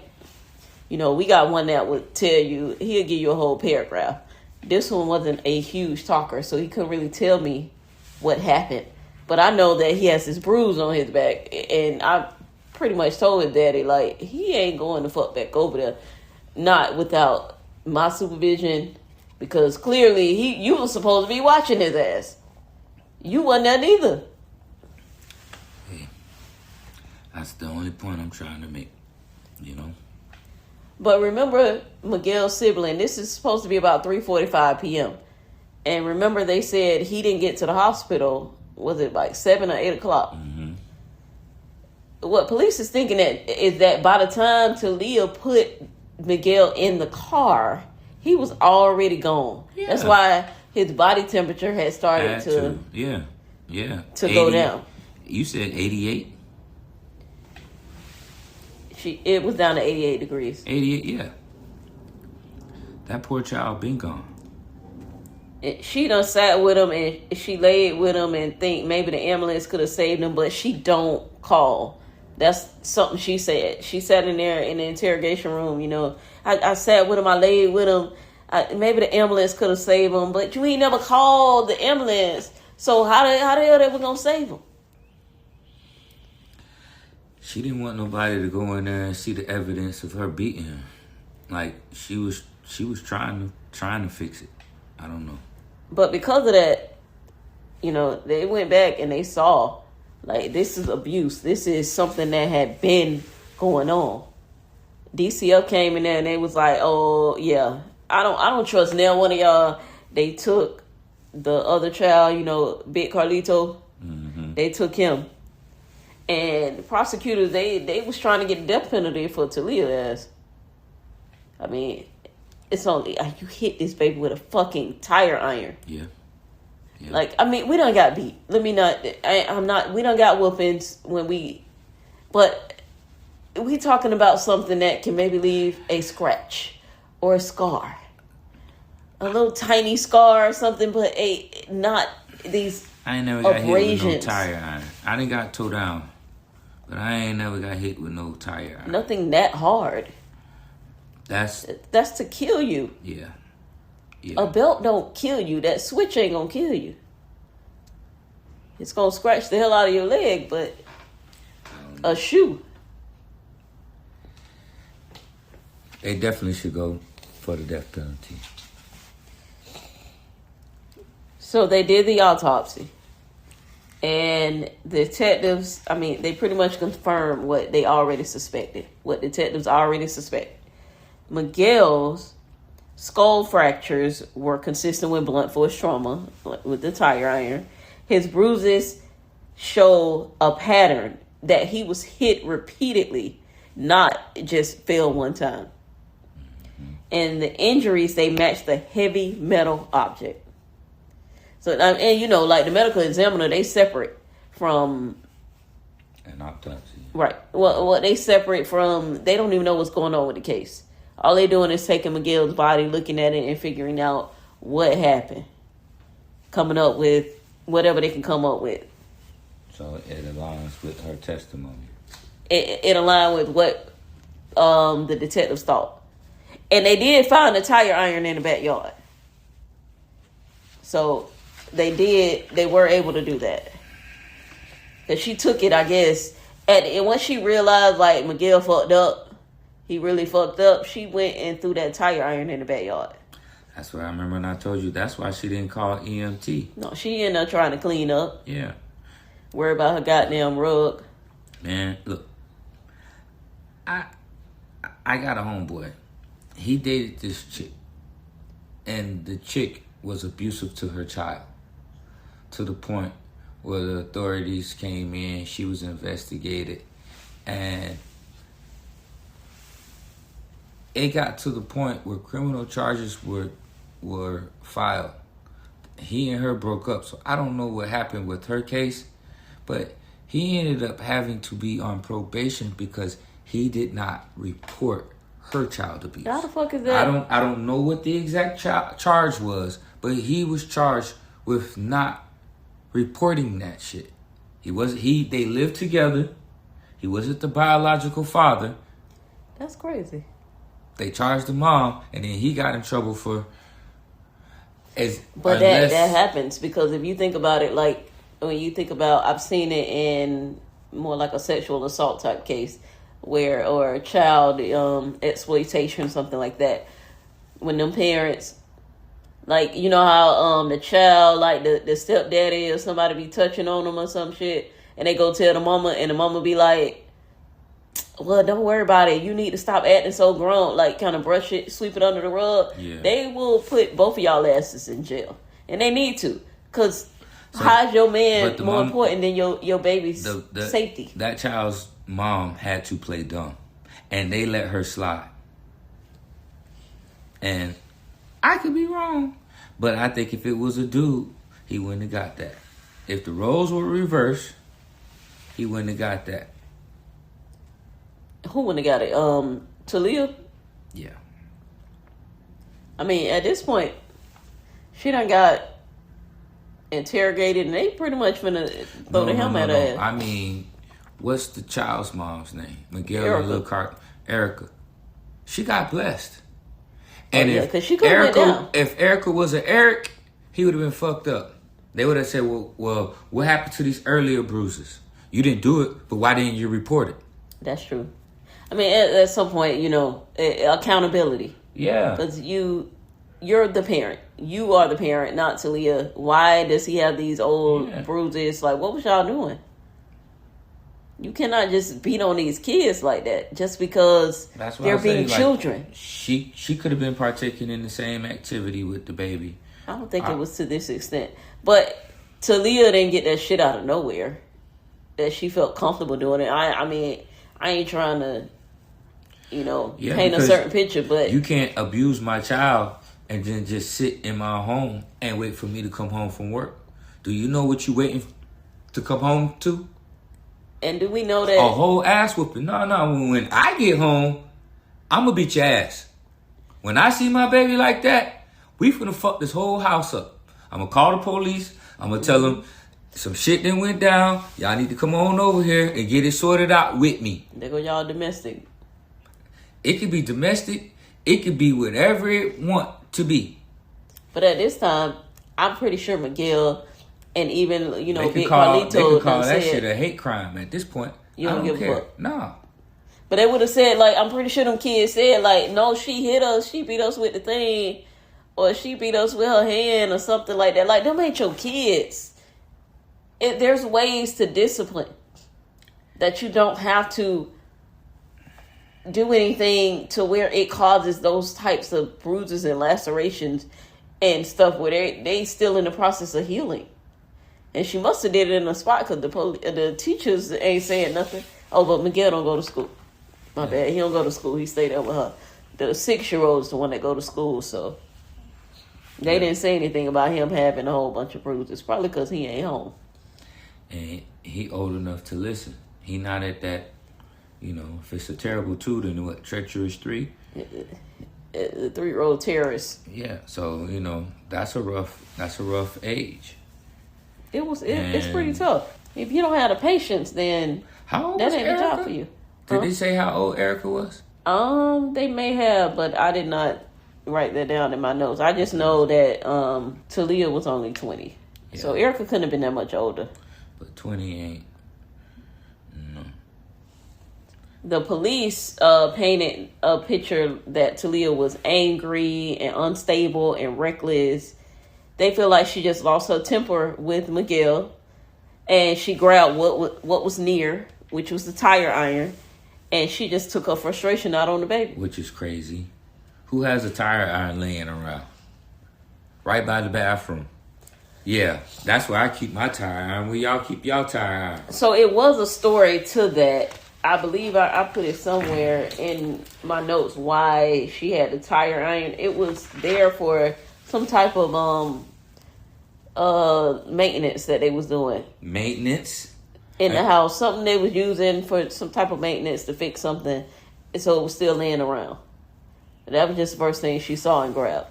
you know, we got one that would tell you, he'll give you a whole paragraph. This one wasn't a huge talker, so he couldn't really tell me what happened. But I know that he has this bruise on his back, and I pretty much told his daddy, like, he ain't going the fuck back over there. Not without my supervision. Because clearly, you was supposed to be watching his ass. You wasn't there neither. Hey, that's the only point I'm trying to make, you know? But remember, Miguel's sibling, this is supposed to be about 3:45 p.m. And remember, they said he didn't get to the hospital. Was it like 7 or 8 o'clock? Mm-hmm. What police is thinking is that by the time Talia put Miguel in the car, he was already gone. Yeah. That's why his body temperature had started to go down. You said 88? It was down to 88 degrees. 88, yeah. That poor child been gone. She done sat with him and she laid with him and think maybe the ambulance could have saved him, but she don't call. That's something she said. She sat in there in the interrogation room, I sat with him, I laid with him. Maybe the ambulance could have saved him, but you ain't never called the ambulance. So how the hell they were going to save him? She didn't want nobody to go in there and see the evidence of her beating him. Like, she was trying to fix it. I don't know. But because of that, they went back and they saw, like, this is abuse. This is something that had been going on. DCF came in there and they was like, oh, yeah, I don't trust now one of y'all. They took the other child, Big Carlito. Mm-hmm. They took him. And the prosecutors, they was trying to get the death penalty for Talia ass. I mean, it's only, you hit this baby with a fucking tire iron. Yeah. Like, I mean, we done got beat. We done got whoopings but we talking about something that can maybe leave a scratch or a scar. A little tiny scar or something, but not these I ain't never got abrasions. hit with no tire iron. I done got towed down, but I ain't never got hit with no tire iron. Nothing that hard. That's to kill you. Yeah. A belt don't kill you. That switch ain't gonna kill you. It's gonna scratch the hell out of your leg, but a shoe. They definitely should go for the death penalty. So they did the autopsy. And the detectives, they pretty much confirmed what they already suspected. What detectives already suspected. Miguel's skull fractures were consistent with blunt force trauma, with the tire iron. His bruises show a pattern that he was hit repeatedly, not just fell one time. And the injuries, they matched the heavy metal object. So, like the medical examiner, they separate from an autopsy. Right. Well, they separate from, they don't even know what's going on with the case. All they doing is taking Miguel's body, looking at it, and figuring out what happened. Coming up with whatever they can come up with. So it aligns with her testimony. It aligned with what the detectives thought. And they did find a tire iron in the backyard. So they were able to do that. Because she took it, I guess. And once she realized, like, Miguel fucked up, he really fucked up, she went and threw that tire iron in the backyard. That's what I remember when I told you. That's why she didn't call EMT. No, she ended up trying to clean up. Yeah. Worry about her goddamn rug. Man, look. I got a homeboy. He dated this chick. And the chick was abusive to her child. To the point where the authorities came in. She was investigated. And it got to the point where criminal charges were filed. He and her broke up, so I don't know what happened with her case, but he ended up having to be on probation because he did not report her child abuse. How the fuck is that? I don't know what the exact charge was, but he was charged with not reporting that shit. They lived together. He wasn't the biological father. That's crazy. They charged the mom, and then he got in trouble for. But that happens because if you think about it, like when you think about, I've seen it in more like a sexual assault type case, or a child exploitation, something like that. When them parents, like, you know how the child, like the stepdaddy or somebody be touching on them or some shit, and they go tell the mama, and the mama be like, well, don't worry about it. You need to stop acting so grown. Like, kind of brush it, sweep it under the rug. Yeah. They will put both of y'all asses in jail. And they need to. Because how's your man more important than your baby's safety? That child's mom had to play dumb. And they let her slide. And I could be wrong. But I think if it was a dude, he wouldn't have got that. If the roles were reversed, he wouldn't have got that. Who wouldn't have got it? Talia? Yeah. I mean, at this point, she done got interrogated, and they pretty much finna throw the helmet at her. I mean, what's the child's mom's name? Miguel, Erica. She got blessed. And if Erica was an Eric, he would have been fucked up. They would have said, well, what happened to these earlier bruises? You didn't do it, but why didn't you report it? That's true. I mean, at some point, accountability. Yeah. Because you're the parent. You are the parent, not Talia. Why does he have these old bruises? Like, what was y'all doing? You cannot just beat on these kids like that just because they're being children. She could have been partaking in the same activity with the baby. I don't think it was to this extent. But Talia didn't get that shit out of nowhere. That she felt comfortable doing it. I mean, I ain't trying to, paint a certain picture, but you can't abuse my child and then just sit in my home and wait for me to come home from work. Do you know what you waiting to come home to? And do we know that a whole ass whooping? No. When I get home, I'm gonna beat your ass. When I see my baby like that, we finna fuck this whole house up. I'm gonna call the police. I'm gonna tell them some shit that went down. Y'all need to come on over here and get it sorted out with me. There go y'all domestic. It could be domestic. It could be whatever it want to be. But at this time, I'm pretty sure Miguel and even, Big Carlito. They can call that shit a hate crime at this point. You don't give a fuck. No. But they would have said, I'm pretty sure them kids said, no, she hit us. She beat us with the thing. Or she beat us with her hand or something like that. Them ain't your kids. There's ways to discipline that you don't have to do anything to where it causes those types of bruises and lacerations and stuff where they still in the process of healing. And she must have did it in a spot because the teachers ain't saying nothing. Oh, but Miguel don't go to school. My bad. He don't go to school. He stayed there with her. The 6-year-old is the one that go to school, so they didn't say anything about him having a whole bunch of bruises. Probably because he ain't home. And he old enough to listen. He not at that, if it's a terrible 2, then what, treacherous 3? The 3-year-old terrorist. Yeah, so, that's a rough age. It's pretty tough. If you don't have the patience, then that ain't the job for you. Did they say how old Erica was? They may have, but I did not write that down in my notes. I just know that Talia was only 20. Yeah. So Erica couldn't have been that much older. But 20 ain't. No. The police painted a picture that Talia was angry and unstable and reckless. They feel like she just lost her temper with Miguel, and she grabbed what was near, which was the tire iron, and she just took her frustration out on the baby. Which is crazy. Who has a tire iron laying around? Right by the bathroom. Yeah, that's where I keep my tire iron. Where y'all keep y'all tire iron? So it was a story to that. I believe I put it somewhere in my notes why she had the tire iron. It was there for some type of maintenance that they was doing. Maintenance? In the house. Something they was using for some type of maintenance to fix something. And so it was still laying around. And that was just the first thing she saw and grabbed.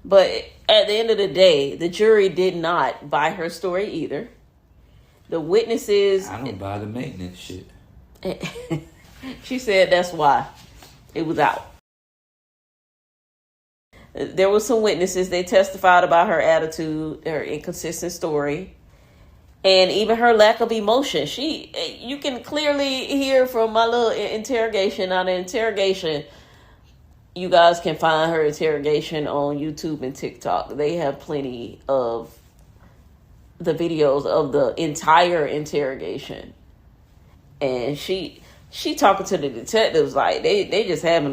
But at the end of the day, the jury did not buy her story either. The witnesses... I don't buy the maintenance shit. She said that's why it was out. There were some witnesses. They testified about her attitude, her inconsistent story, and even her lack of emotion. You can clearly hear from my little interrogation. On the interrogation, you guys can find her interrogation on YouTube and TikTok. They have plenty of the videos of the entire interrogation. And She talking to the detectives like they just having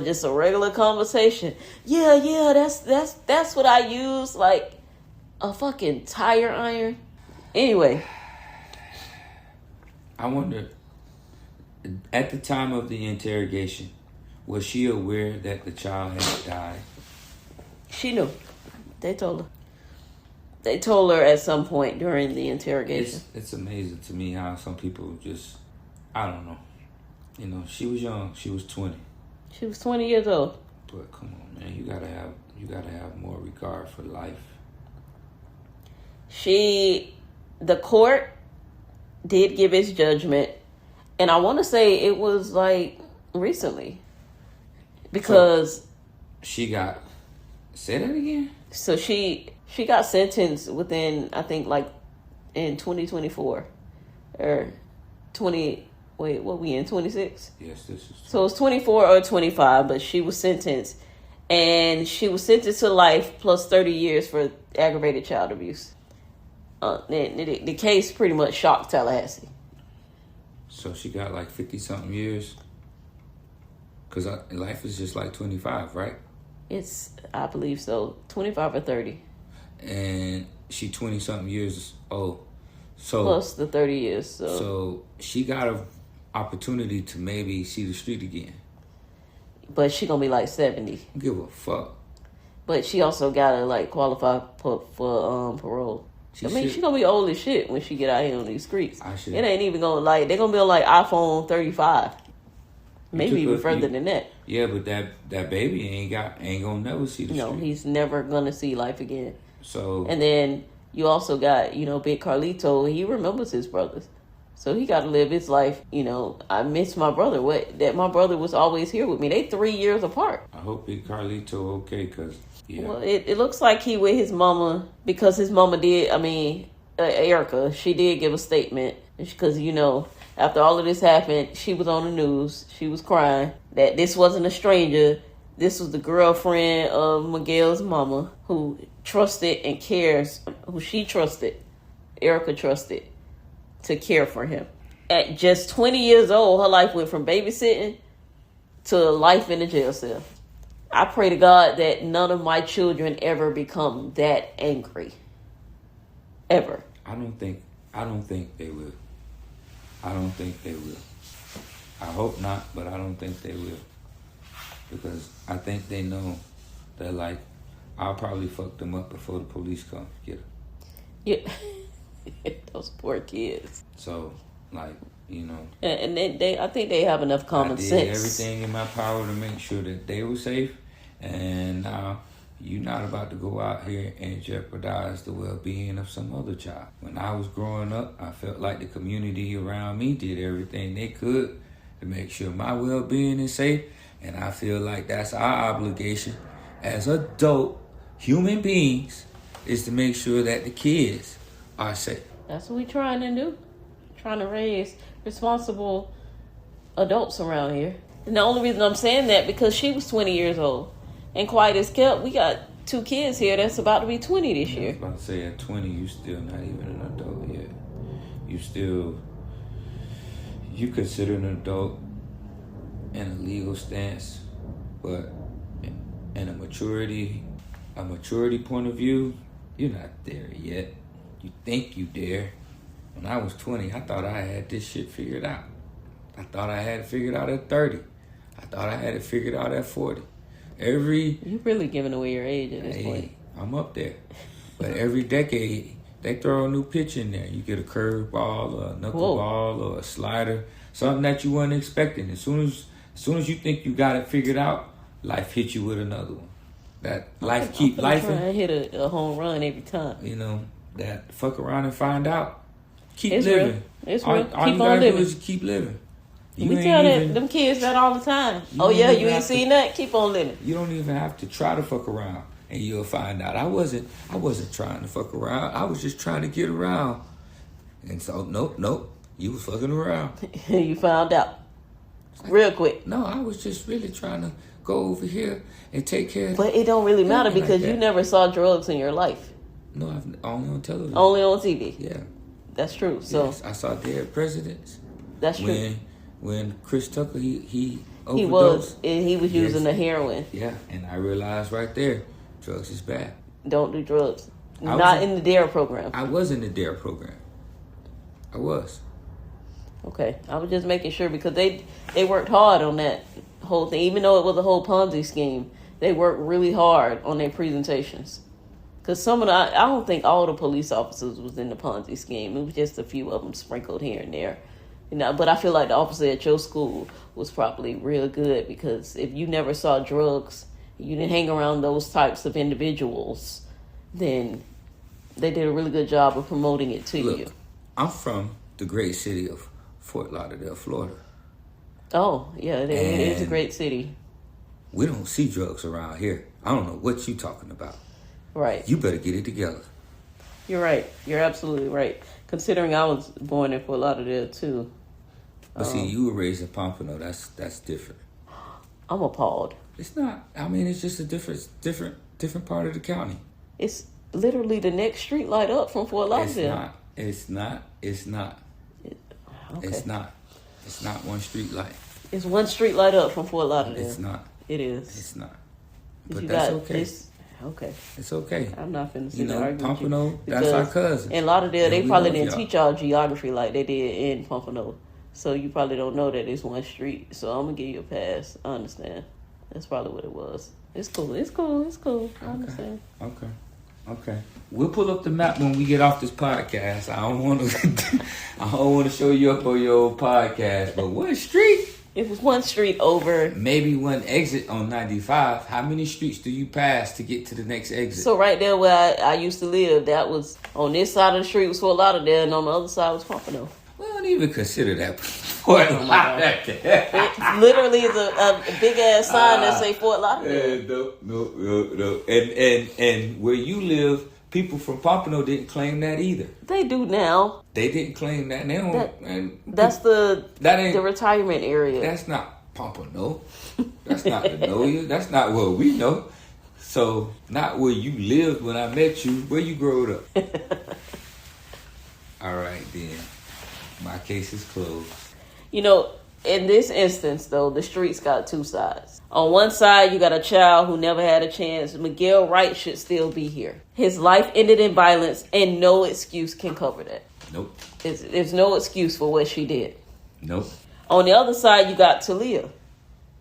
just a regular conversation. Yeah, that's what I use, like a fucking tire iron. Anyway, I wonder, at the time of the interrogation, was she aware that the child had died? She knew. They told her. They told her at some point during the interrogation. It's amazing to me how some people just, I don't know. You know, she was young. She was 20. She was 20 years old. But come on, man, you gotta have more regard for life. The court did give its judgment, and I want to say it was like recently, because so she got. Say that again. So she got sentenced within, I think, like in 2024 or 20. Wait, what we in 26? Yes, this is. So it's 24 or 25, but she was sentenced, and she was sentenced to life plus 30 years for aggravated child abuse. The case pretty much shocked Tallahassee. So she got like 50-something years? Because life is just like 25, right? I believe so, 25 or 30. And she 20-something years old. So plus the 30 years. So she got an opportunity to maybe see the street again. But she gonna be like 70. Give a fuck. But she also gotta like qualify for parole. She gonna be old as shit when she get out here on these streets. It ain't even gonna like, they're gonna be on like iPhone 35. Maybe even further than that. Yeah, but that baby ain't gonna never see the street. No, he's never gonna see life again. So, and then you also got, Big Carlito. He remembers his brothers, so he got to live his life. I miss my brother. My brother was always here with me. They 3 years apart. I hope Big Carlito okay, cause yeah. Well, it looks like he with his mama, because his mama did. Erica, she did give a statement, because after all of this happened, she was on the news. She was crying that this wasn't a stranger. This was the girlfriend of Miguel's mama, who trusted and cares, who she trusted, Erica trusted, to care for him. At just 20 years old, her life went from babysitting to life in a jail cell. I pray to God that none of my children ever become that angry. Ever. I don't think they will. I don't think they will. I hope not, but I don't think they will. Because I think they know that, like, I'll probably fuck them up before the police come get them. Yeah. Those poor kids. So, like, And I think they have enough common sense. I did everything in my power to make sure that they were safe. And now you're not about to go out here and jeopardize the well-being of some other child. When I was growing up, I felt like the community around me did everything they could to make sure my well-being is safe. And I feel like that's our obligation as adult human beings, is to make sure that the kids are safe. That's what we're trying to do. Trying to raise responsible adults around here. And the only reason I'm saying that, because she was 20 years old. And quiet as kept, we got 2 kids here that's about to be 20 this year. I was about to say, at 20, you still not even an adult yet. You consider an adult in a legal stance, but in a maturity point of view, you're not there yet. You think you there. When I was 20, I thought I had this shit figured out. I thought I had it figured out at 30. I thought I had it figured out at 40. You're really giving away your age at this point. I'm up there. But every decade, they throw a new pitch in there. You get a curveball, or a knuckleball, or a slider, something that you weren't expecting. As soon as you think you got it figured out, life hits you with another one. That life keep life. I hit a home run every time. That fuck around and find out. It's living. Real. It's real. All you gotta do is keep living. We tell them kids that all the time. Oh yeah, you ain't seen that? Keep on living. You don't even have to try to fuck around, and you'll find out. I wasn't trying to fuck around. I was just trying to get around. And so nope, you was fucking around. You found out real quick. No, I was just really trying to go over here and take care of. But it don't really matter, because you never saw drugs in your life. No, only on television. Only on TV. Yeah. That's true. So yes, I saw dead presidents. That's true. when Chris Tucker, he He was overdosed. Yes. Using the heroin. Yeah, and I realized right there, drugs is bad. Don't do drugs. Not in the DARE program. I was in the DARE program. I was. Okay, I was just making sure because they worked hard on that whole thing. Even though it was a whole Ponzi scheme, they worked really hard on their presentations. Because I don't think all the police officers was in the Ponzi scheme. It was just a few of them sprinkled here and there. But I feel like the officer at your school was probably real good because if you never saw drugs, you didn't hang around those types of individuals, then they did a really good job of promoting it to you. I'm from the great city of Fort Lauderdale, Florida. Oh, yeah, it is a great city. We don't see drugs around here. I don't know what you talking about. Right. You better get it together. You're right. You're absolutely right. Considering I was born in Fort Lauderdale, too. But see, you were raised in Pompano. That's different. I'm appalled. It's not. I mean, it's just a different part of the county. It's literally the next street light up from Fort Lauderdale. It's not. Okay. It's not. It's not one street light. It's one street light up from Fort Lauderdale. It's not. It is. It's not. But that's okay. Okay. It's okay. I'm not finna sit there arguing Pompano, with you. that's our cousin. In Lauderdale, they probably didn't teach y'all geography like they did in Pompano. So you probably don't know that it's one street. So I'm going to give you a pass. I understand. That's probably what it was. It's cool. I understand. Okay. We'll pull up the map when we get off this podcast. I don't want to show you up on your old podcast. But what street? It was one street over. Maybe one exit on 95. How many streets do you pass to get to the next exit? So right there where I used to live, that was on this side of the street was Fort Lauderdale, and on the other side was Pompano. We don't even consider that Fort Lauderdale. It literally is a big ass sign that say Fort Lauderdale. No. And where you live, people from Pompano didn't claim that either. They do now. They didn't claim that. They don't. That's the retirement area. That's not Pompano. That's not the know. That's not what we know. So not where you lived when I met you. Where you grew up. All right then. My case is closed. In this instance, though, the streets got two sides. On one side, you got a child who never had a chance. Miguel Wright should still be here. His life ended in violence, and no excuse can cover that. Nope. There's no excuse for what she did. Nope. On the other side, you got Talia.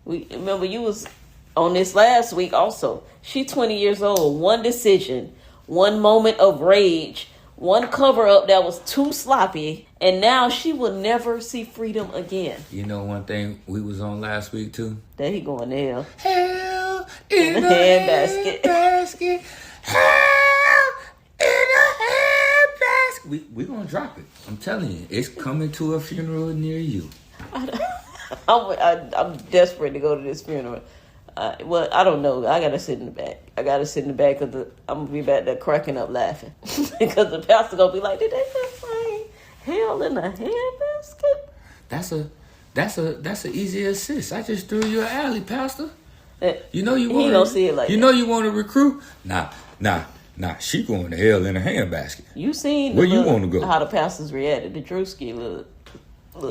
Remember, you was on this last week also. She 20 years old. One decision, one moment of rage, one cover-up that was too sloppy, and now she will never see freedom again. You know one thing we was on last week, too? There he going to hell. Hell in the handbasket. Hell in the handbasket. We going to drop it. I'm telling you, it's coming to a funeral near you. I'm desperate to go to this funeral. Well, I don't know. I gotta sit in the back. Because I'm gonna be back there cracking up laughing because the pastor gonna be like, "Did they just say hell in a handbasket?" That's an easy assist. I just threw you an alley, pastor. He don't see it like you that. know you want to recruit? Nah. She going to hell in a handbasket. You seen where you want to go? How the pastors reacted to Drewski little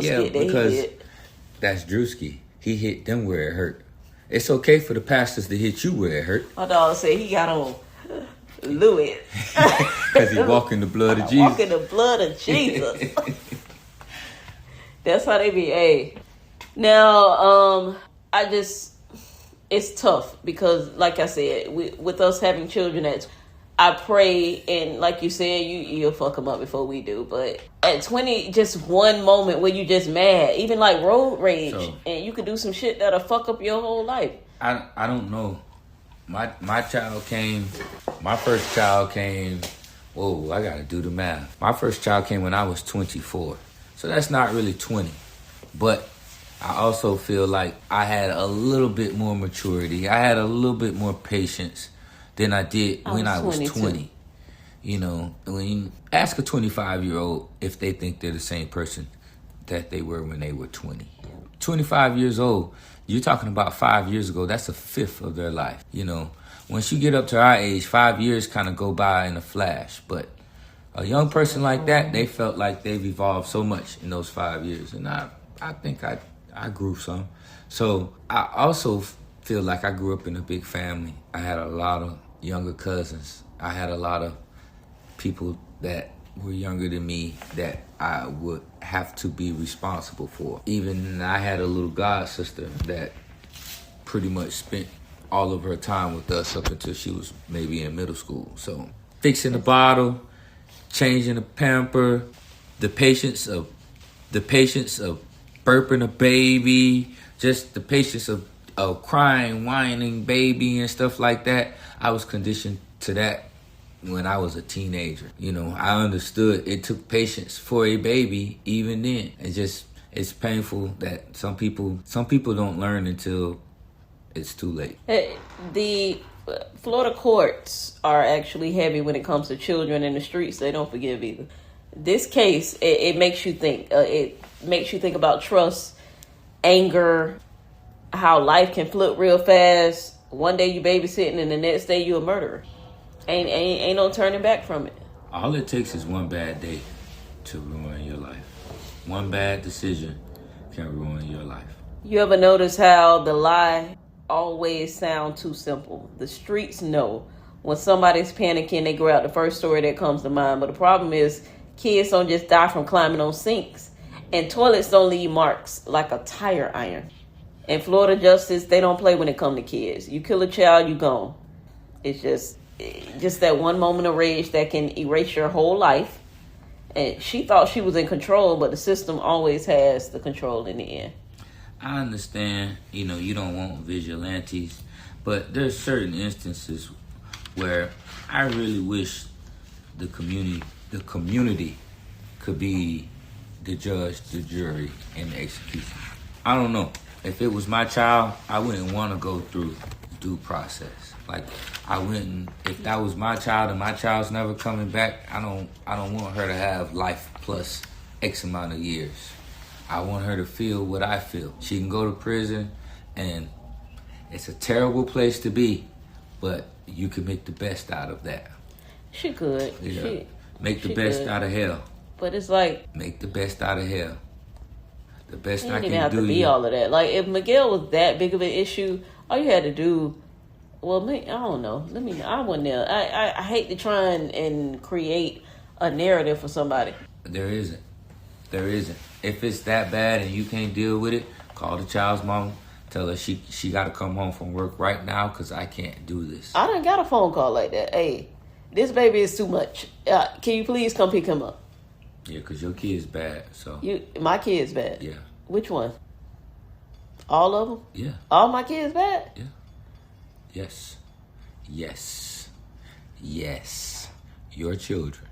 skit that because he did. That's Drewski. He hit them where it hurt. It's okay for the pastors to hit you where it hurt. My dog said he got on Louis. Because he walk in the blood of Jesus. Walk in the blood of Jesus. That's how they be. Hey. Now, it's tough because, like I said, with us having children I pray, and like you said, you'll fuck them up before we do. But at 20, just one moment where you just mad, even like road rage, and you could do some shit that'll fuck up your whole life. I don't know. My first child came. Whoa, I gotta do the math. My first child came when I was 24, so that's not really 20. But I also feel like I had a little bit more maturity. I had a little bit more patience than I did when I was 20. When you ask a 25-year-old if they think they're the same person that they were when they were 20. 25 years old, you're talking about 5 years ago. That's a fifth of their life. Once you get up to our age, 5 years kind of go by in a flash. But a young person like that, they felt like they've evolved so much in those 5 years. And I think I grew some. So I also feel like I grew up in a big family. I had a lot of younger cousins. I had a lot of people that were younger than me that I would have to be responsible for. Even I had a little god sister that pretty much spent all of her time with us up until she was maybe in middle school. So fixing the bottle, changing the pamper, the patience of burping a baby, just the patience of crying, whining baby and stuff like that. I was conditioned to that when I was a teenager. You know, I understood it took patience for a baby even then. It's painful that some people don't learn until it's too late. The Florida courts are actually heavy when it comes to children in the streets. They don't forgive either. This case, it makes you think. It makes you think about trust, anger, how life can flip real fast. One day you babysitting and the next day you a murderer. Ain't no turning back from it. All it takes is one bad day to ruin your life. One bad decision can ruin your life. You ever notice how the lie always sound too simple? The streets know when somebody's panicking, they grab the first story that comes to mind. But the problem is kids don't just die from climbing on sinks, and toilets don't leave marks like a tire iron. In Florida justice, they don't play when it comes to kids. You kill a child, you gone. It's just that one moment of rage that can erase your whole life. And she thought she was in control, but the system always has the control in the end. I understand, you don't want vigilantes, but there's certain instances where I really wish the community could be the judge, the jury, and the executioner. I don't know. If it was my child, I wouldn't want to go through due process. Like, if that was my child and my child's never coming back, I don't want her to have life plus X amount of years. I want her to feel what I feel. She can go to prison, and it's a terrible place to be, but you can make the best out of that. She could. Yeah. Make the best out of hell. But it's like, make the best out of hell. The best I can do. It didn't have to be all of that. Like, if Miguel was that big of an issue, all you had to do, well, I don't know. I wasn't there. I hate to try and create a narrative for somebody. There isn't. If it's that bad and you can't deal with it, call the child's mom. Tell her she got to come home from work right now because I can't do this. I done got a phone call like that. Hey, this baby is too much. Can you please come pick him up? Yeah, because your kid's bad. So my kid's bad? Yeah. Which one? All of them? Yeah. All my kids bad? Yeah. Yes. Your children.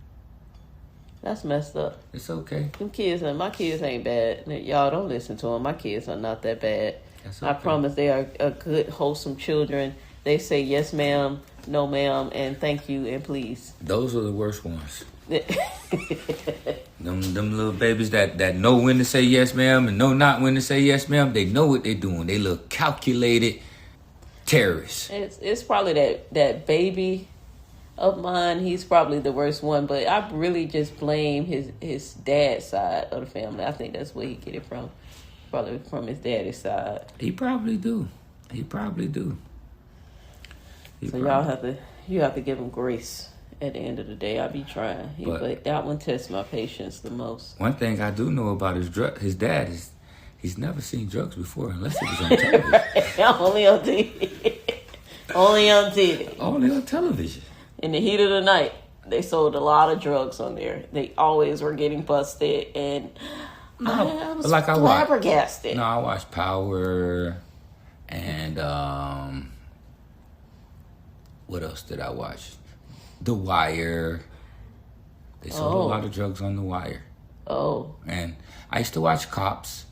That's messed up. It's okay. My kids ain't bad. Y'all don't listen to them. My kids are not that bad. That's okay. I promise they are good, wholesome children. They say yes, ma'am, no, ma'am, and thank you, and please. Those are the worst ones. them little babies that know when to say yes, ma'am, and know not when to say yes, ma'am. They know what they're doing. They look calculated terrorists. It's probably that baby of mine. He's probably the worst one, but I really just blame his dad's side of the family. I think that's where he get it from. Probably from his daddy's side. He probably do. You have to give him grace. At the end of the day, I be trying. But that one tests my patience the most. One thing I do know about his dad is he's never seen drugs before unless it was on television. Only on TV. Only on TV. Only on television. In the heat of the night, they sold a lot of drugs on there. They always were getting busted, and I was flabbergasted. I watched Power, and what else did I watch? The Wire. They sold a lot of drugs on The Wire. Oh. And I used to watch Cops.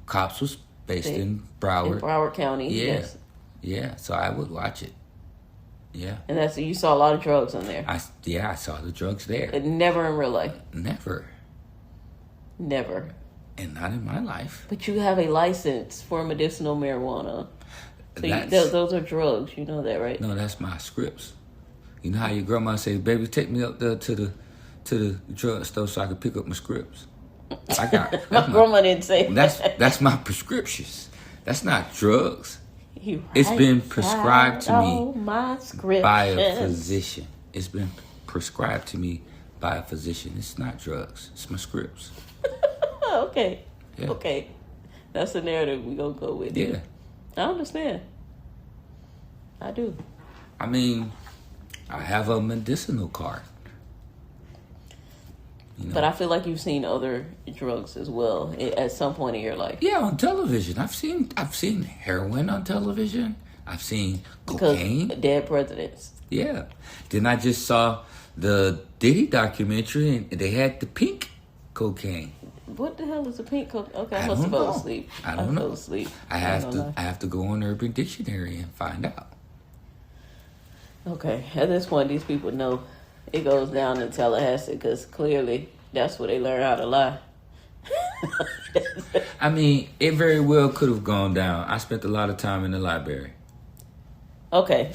Cops was based in Broward. In Broward County, yes. Yeah, so I would watch it. Yeah. And you saw a lot of drugs on there. I saw the drugs there. And never in real life. Never. And not in my life. But you have a license for medicinal marijuana. So those are drugs. You know that, right? No, that's my scripts. You know how your grandma say, "Baby, take me up there to the drugstore so I can pick up my scripts." My grandma didn't say that's my prescriptions. That's not drugs. It's been prescribed to me by a physician. physician. It's been prescribed to me by a physician. It's not drugs. It's my scripts. Okay. Yeah. Okay. That's the narrative we're going to go with. Yeah. I understand. I do. I mean, I have a medicinal card. You know? But I feel like you've seen other drugs as well at some point in your life. Yeah, on television. I've seen heroin on television. I've seen cocaine. Because dead presidents. Yeah. Then I just saw the Diddy documentary, and they had the pink cocaine. What the hell is a pink cocaine? Okay, I I must don't have fell know. asleep. I don't know. Fell asleep. I have to go on Urban Dictionary and find out. Okay, at this point, these people know it goes down in Tallahassee because clearly that's where they learn how to lie. I mean, it very well could have gone down. I spent a lot of time in the library. Okay,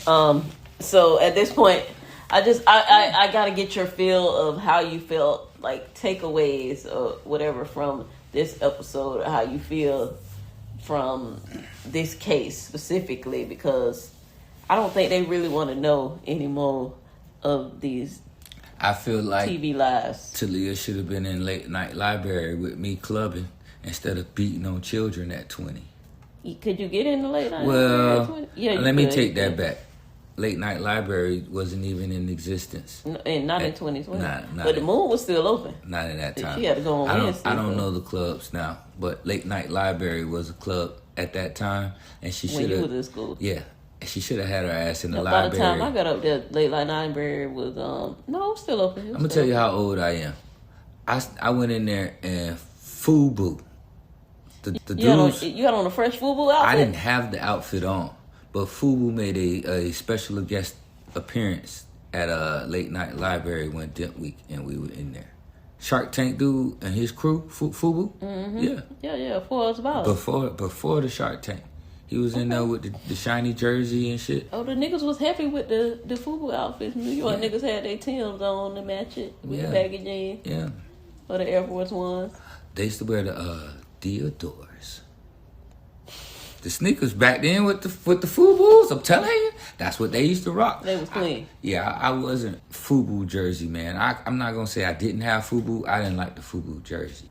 so at this point, I gotta get your feel of how you felt, like takeaways or whatever from this episode, or how you feel from this case specifically, because I don't think they really want to know any more of these I feel like TV lives. Talia should have been in late night library with me clubbing instead of beating on children at 20. Could you get in the late night? Well, yeah, let me take that back. Late night library wasn't even in existence. And not in 2020. Not but the moon was still open. Not in that time. She had to go on Wednesday. I don't know the clubs now, but late night library was a club at that time, and she should have. When you was in school. Yeah. She should have had her ass in the By library. the time I got up there, late night library was no, it was still open. I'm gonna tell you how old I am. I went in there and FUBU. The dudes. You had on a fresh FUBU outfit? I didn't have the outfit on, but FUBU made a special guest appearance at a late night library one dip week, and we were in there. Shark Tank dude and his crew, FUBU. Mm-hmm. Yeah. For us about before the Shark Tank. He was in there with the shiny jersey and shit. Oh, the niggas was happy with the FUBU outfits. New York niggas had their Timbs on to match it with the baggy jeans. Yeah. Or the Air Force Ones. They used to wear the Deodors. The sneakers back then with the FUBUs, I'm telling you, that's what they used to rock. They was clean. I wasn't FUBU jersey, man. I'm not going to say I didn't have FUBU. I didn't like the FUBU jersey.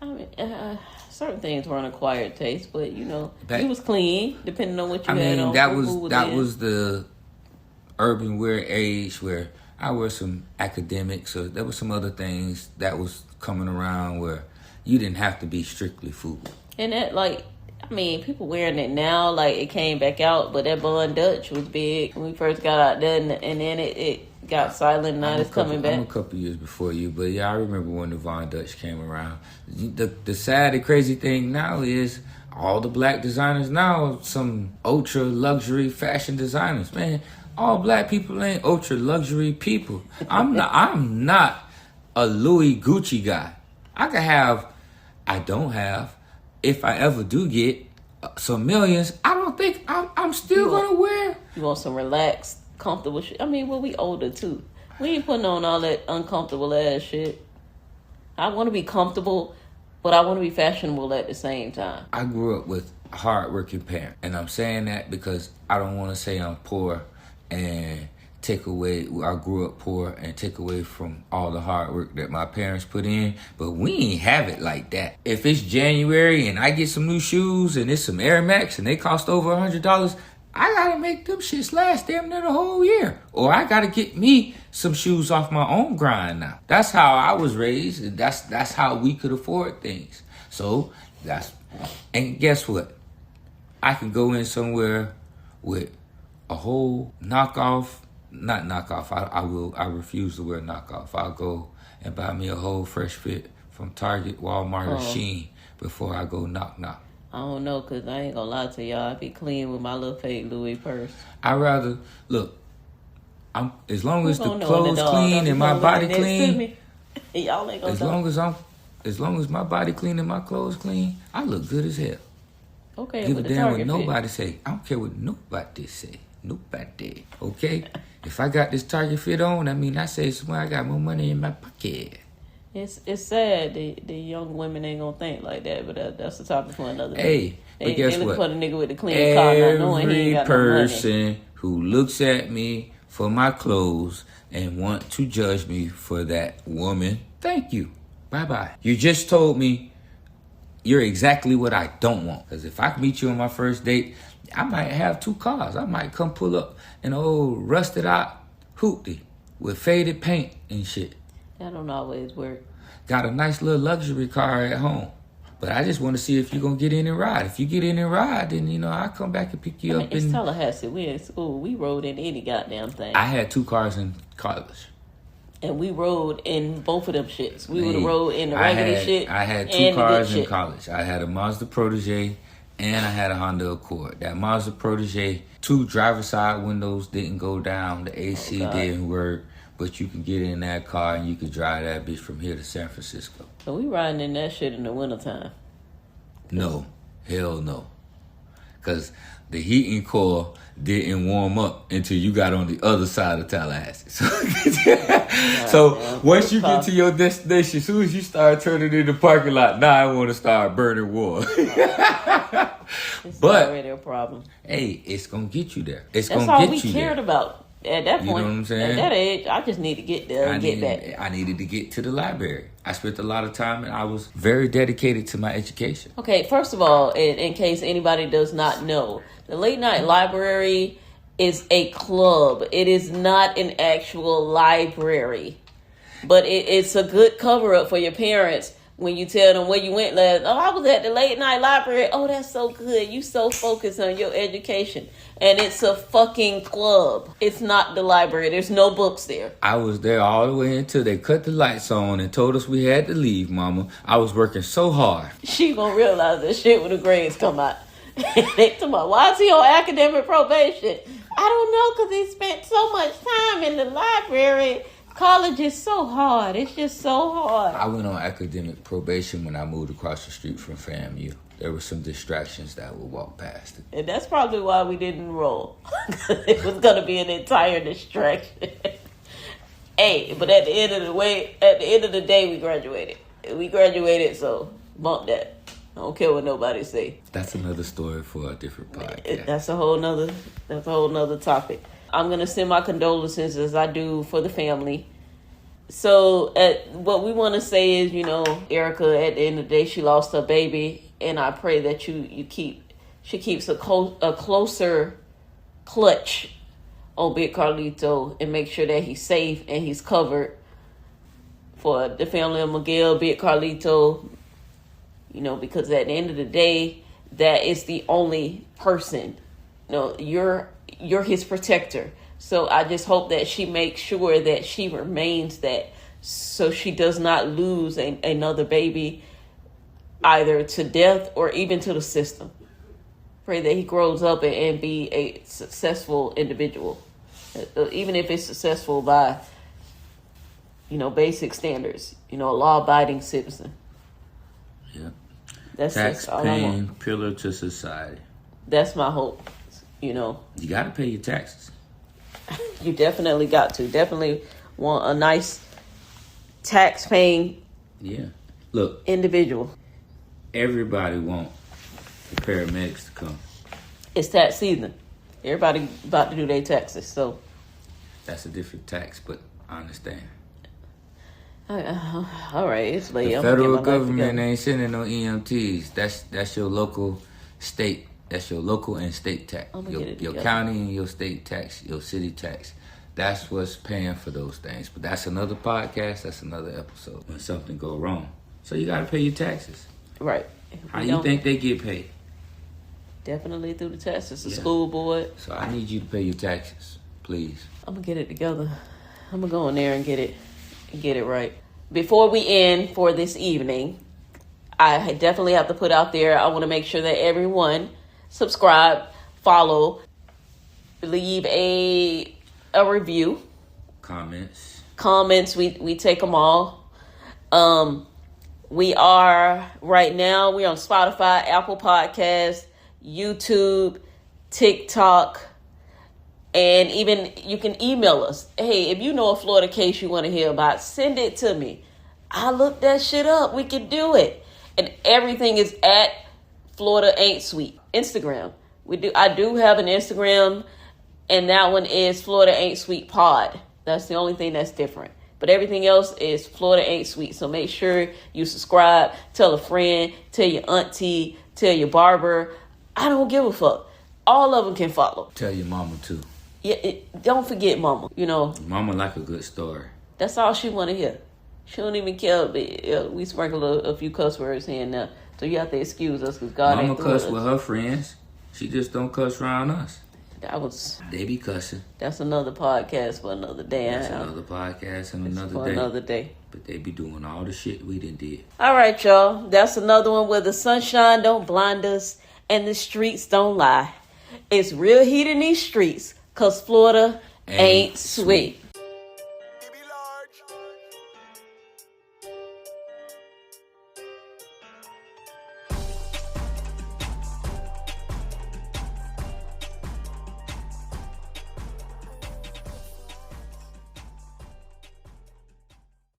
I mean, certain things were an acquired taste, but you know, it was clean depending on what you had on. That was the urban wear age where I wear some academics, or there were some other things that was coming around where you didn't have to be strictly FUBU. And that, like, I mean, people wearing it now, like it came back out, but that Bun Dutch was big when we first got out there, and then it got silent. Now it's coming back. I'm a couple years before you, but yeah, I remember when the Von Dutch came around. The sad and crazy thing now is all the black designers now, some ultra luxury fashion designers. Man, all black people ain't ultra luxury people. I'm not a Louis Gucci guy. I don't have. If I ever do get some millions, I don't think I'm still gonna wear. You want some relaxed, comfortable shit? I mean, well, we older too. We ain't putting on all that uncomfortable ass shit. I want to be comfortable, but I want to be fashionable at the same time. I grew up with hardworking parents, and I'm saying that because I don't want to say I'm poor and take away. I grew up poor and take away from all the hard work that my parents put in, but we ain't have it like that. If it's January and I get some new shoes and it's some Air Max and they cost over $100, I gotta make them shits last damn near the whole year, or I gotta get me some shoes off my own grind now. That's how I was raised, and that's how we could afford things. So and guess what? I can go in somewhere with a whole knockoff. Not knockoff. I refuse to wear knockoff. I'll go and buy me a whole fresh fit from Target, Walmart, or Shein before I go knock. I don't know, because I ain't gonna lie to y'all. I be clean with my little fake Louis purse. I rather look. As long as the clothes clean and my body clean. Y'all ain't gonna as long as my body clean and my clothes clean, I look good as hell. Okay. Give a damn what nobody say. I don't care what nobody say. Nobody. Okay. If I got this Target fit on, I mean, I say somewhere I got more money in my pocket. It's sad the young women ain't gonna think like that, but that's the topic for another day. Hey, but guess they what? look for the nigga with the clean car, not knowing he ain't got no money. Every person who looks at me for my clothes and want to judge me for that woman, thank you. Bye-bye. You just told me you're exactly what I don't want. Because if I meet you on my first date, I might have 2 cars. I might come pull up an old rusted out hoopty with faded paint and shit. That don't always work. Got a nice little luxury car at home. But I just want to see if you're going to get in and ride. If you get in and ride, then, I'll come back and pick you up. It's Tallahassee. We in school. We rode in any goddamn thing. I had 2 cars in college. And we rode in both of them shits. We would have rode in the raggedy shit. I had 2 cars in college. I had a Mazda Protege and I had a Honda Accord. That Mazda Protege, 2 driver's side windows didn't go down. The AC didn't work. But you can get in that car and you can drive that bitch from here to San Francisco. So we riding in that shit in the wintertime. No. Hell no. Because the heating coil didn't warm up until you got on the other side of Tallahassee. So once you get to your destination, as soon as you start turning in the parking lot, now I want to start burning wood. It's already a problem. Hey, it's going to get you there. That's all we cared about. At that point, you know what I'm saying? At that age, I just need to get there and get back. I needed to get to the library. I spent a lot of time and I was very dedicated to my education. Okay, first of all, in case anybody does not know, the Late Night Library is a club. It is not an actual library. But it's a good cover-up for your parents when you tell them where you went last. Oh, I was at the Late Night Library. Oh, that's so good. You so focused on your education. And it's a fucking club. It's not the library. There's no books there. I was there all the way until they cut the lights on and told us we had to leave, Mama. I was working so hard. She gonna realize that shit when the grades come out. They talking about, why is he on academic probation? I don't know, because he spent so much time in the library. College is so hard. It's just so hard. I went on academic probation when I moved across the street from FAMU. There were some distractions that would walk past it. And that's probably why we didn't enroll. It was going to be an entire distraction. Hey, but at the end of the day, we graduated. We graduated, so bump that. I don't care what nobody say. That's another story for a different podcast. That's a whole nother topic. I'm going to send my condolences as I do for the family. So what we want to say is, Erica, at the end of the day, she lost her baby. And I pray that she keeps a closer clutch on Big Carlito and make sure that he's safe and he's covered. For the family of Miguel, Big Carlito, because at the end of the day, that is the only person. You're his protector. So I just hope that she makes sure that she remains that, so she does not lose another baby, either to death or even to the system. Pray that he grows up and be a successful individual, even if it's successful by, basic standards. A law-abiding citizen. Yeah. That's tax-paying pillar to society. That's my hope. You got to pay your taxes. You definitely got to. Definitely want a nice tax-paying individual. Everybody want the paramedics to come. It's tax season. Everybody about to do their taxes, so. That's a different tax, but I understand. All right, it's late. The federal government ain't sending no EMTs. That's your local state. That's your local and state tax. Your county and your state tax, your city tax. That's what's paying for those things. But that's another podcast. That's another episode. When something go wrong, so you got to pay your taxes. Right. How you think they get paid? Definitely through the taxes, the school board. So I need you to pay your taxes, please. I'm gonna get it together. I'm gonna go in there and get it right. Before we end for this evening, I definitely have to put out there, I want to make sure that everyone subscribe, follow, leave a review. Comments, we take them all. We are right now, we're on Spotify, Apple Podcasts, YouTube, TikTok, and even you can email us. Hey, if you know a Florida case you want to hear about, send it to me. I looked that shit up. We can do it. And everything is at Florida Ain't Sweet. Instagram. I do have an Instagram, and that one is Florida Ain't Sweet Pod. That's the only thing that's different. But everything else is Florida Ain't Sweet. So make sure you subscribe, tell a friend, tell your auntie, tell your barber. I don't give a fuck. All of them can follow. Tell your mama too. Yeah, don't forget mama. You know, mama like a good story. That's all she want to hear. She don't even care. We sprinkle a few cuss words here and there. So you have to excuse us because God ain't Mama cuss with her friends. She just don't cuss around us. They be cussing. That's another podcast for another day. That's another podcast and another day. But they be doing all the shit we did. All right, y'all. That's another one where the sunshine don't blind us and the streets don't lie. It's real heat in these streets because Florida ain't sweet.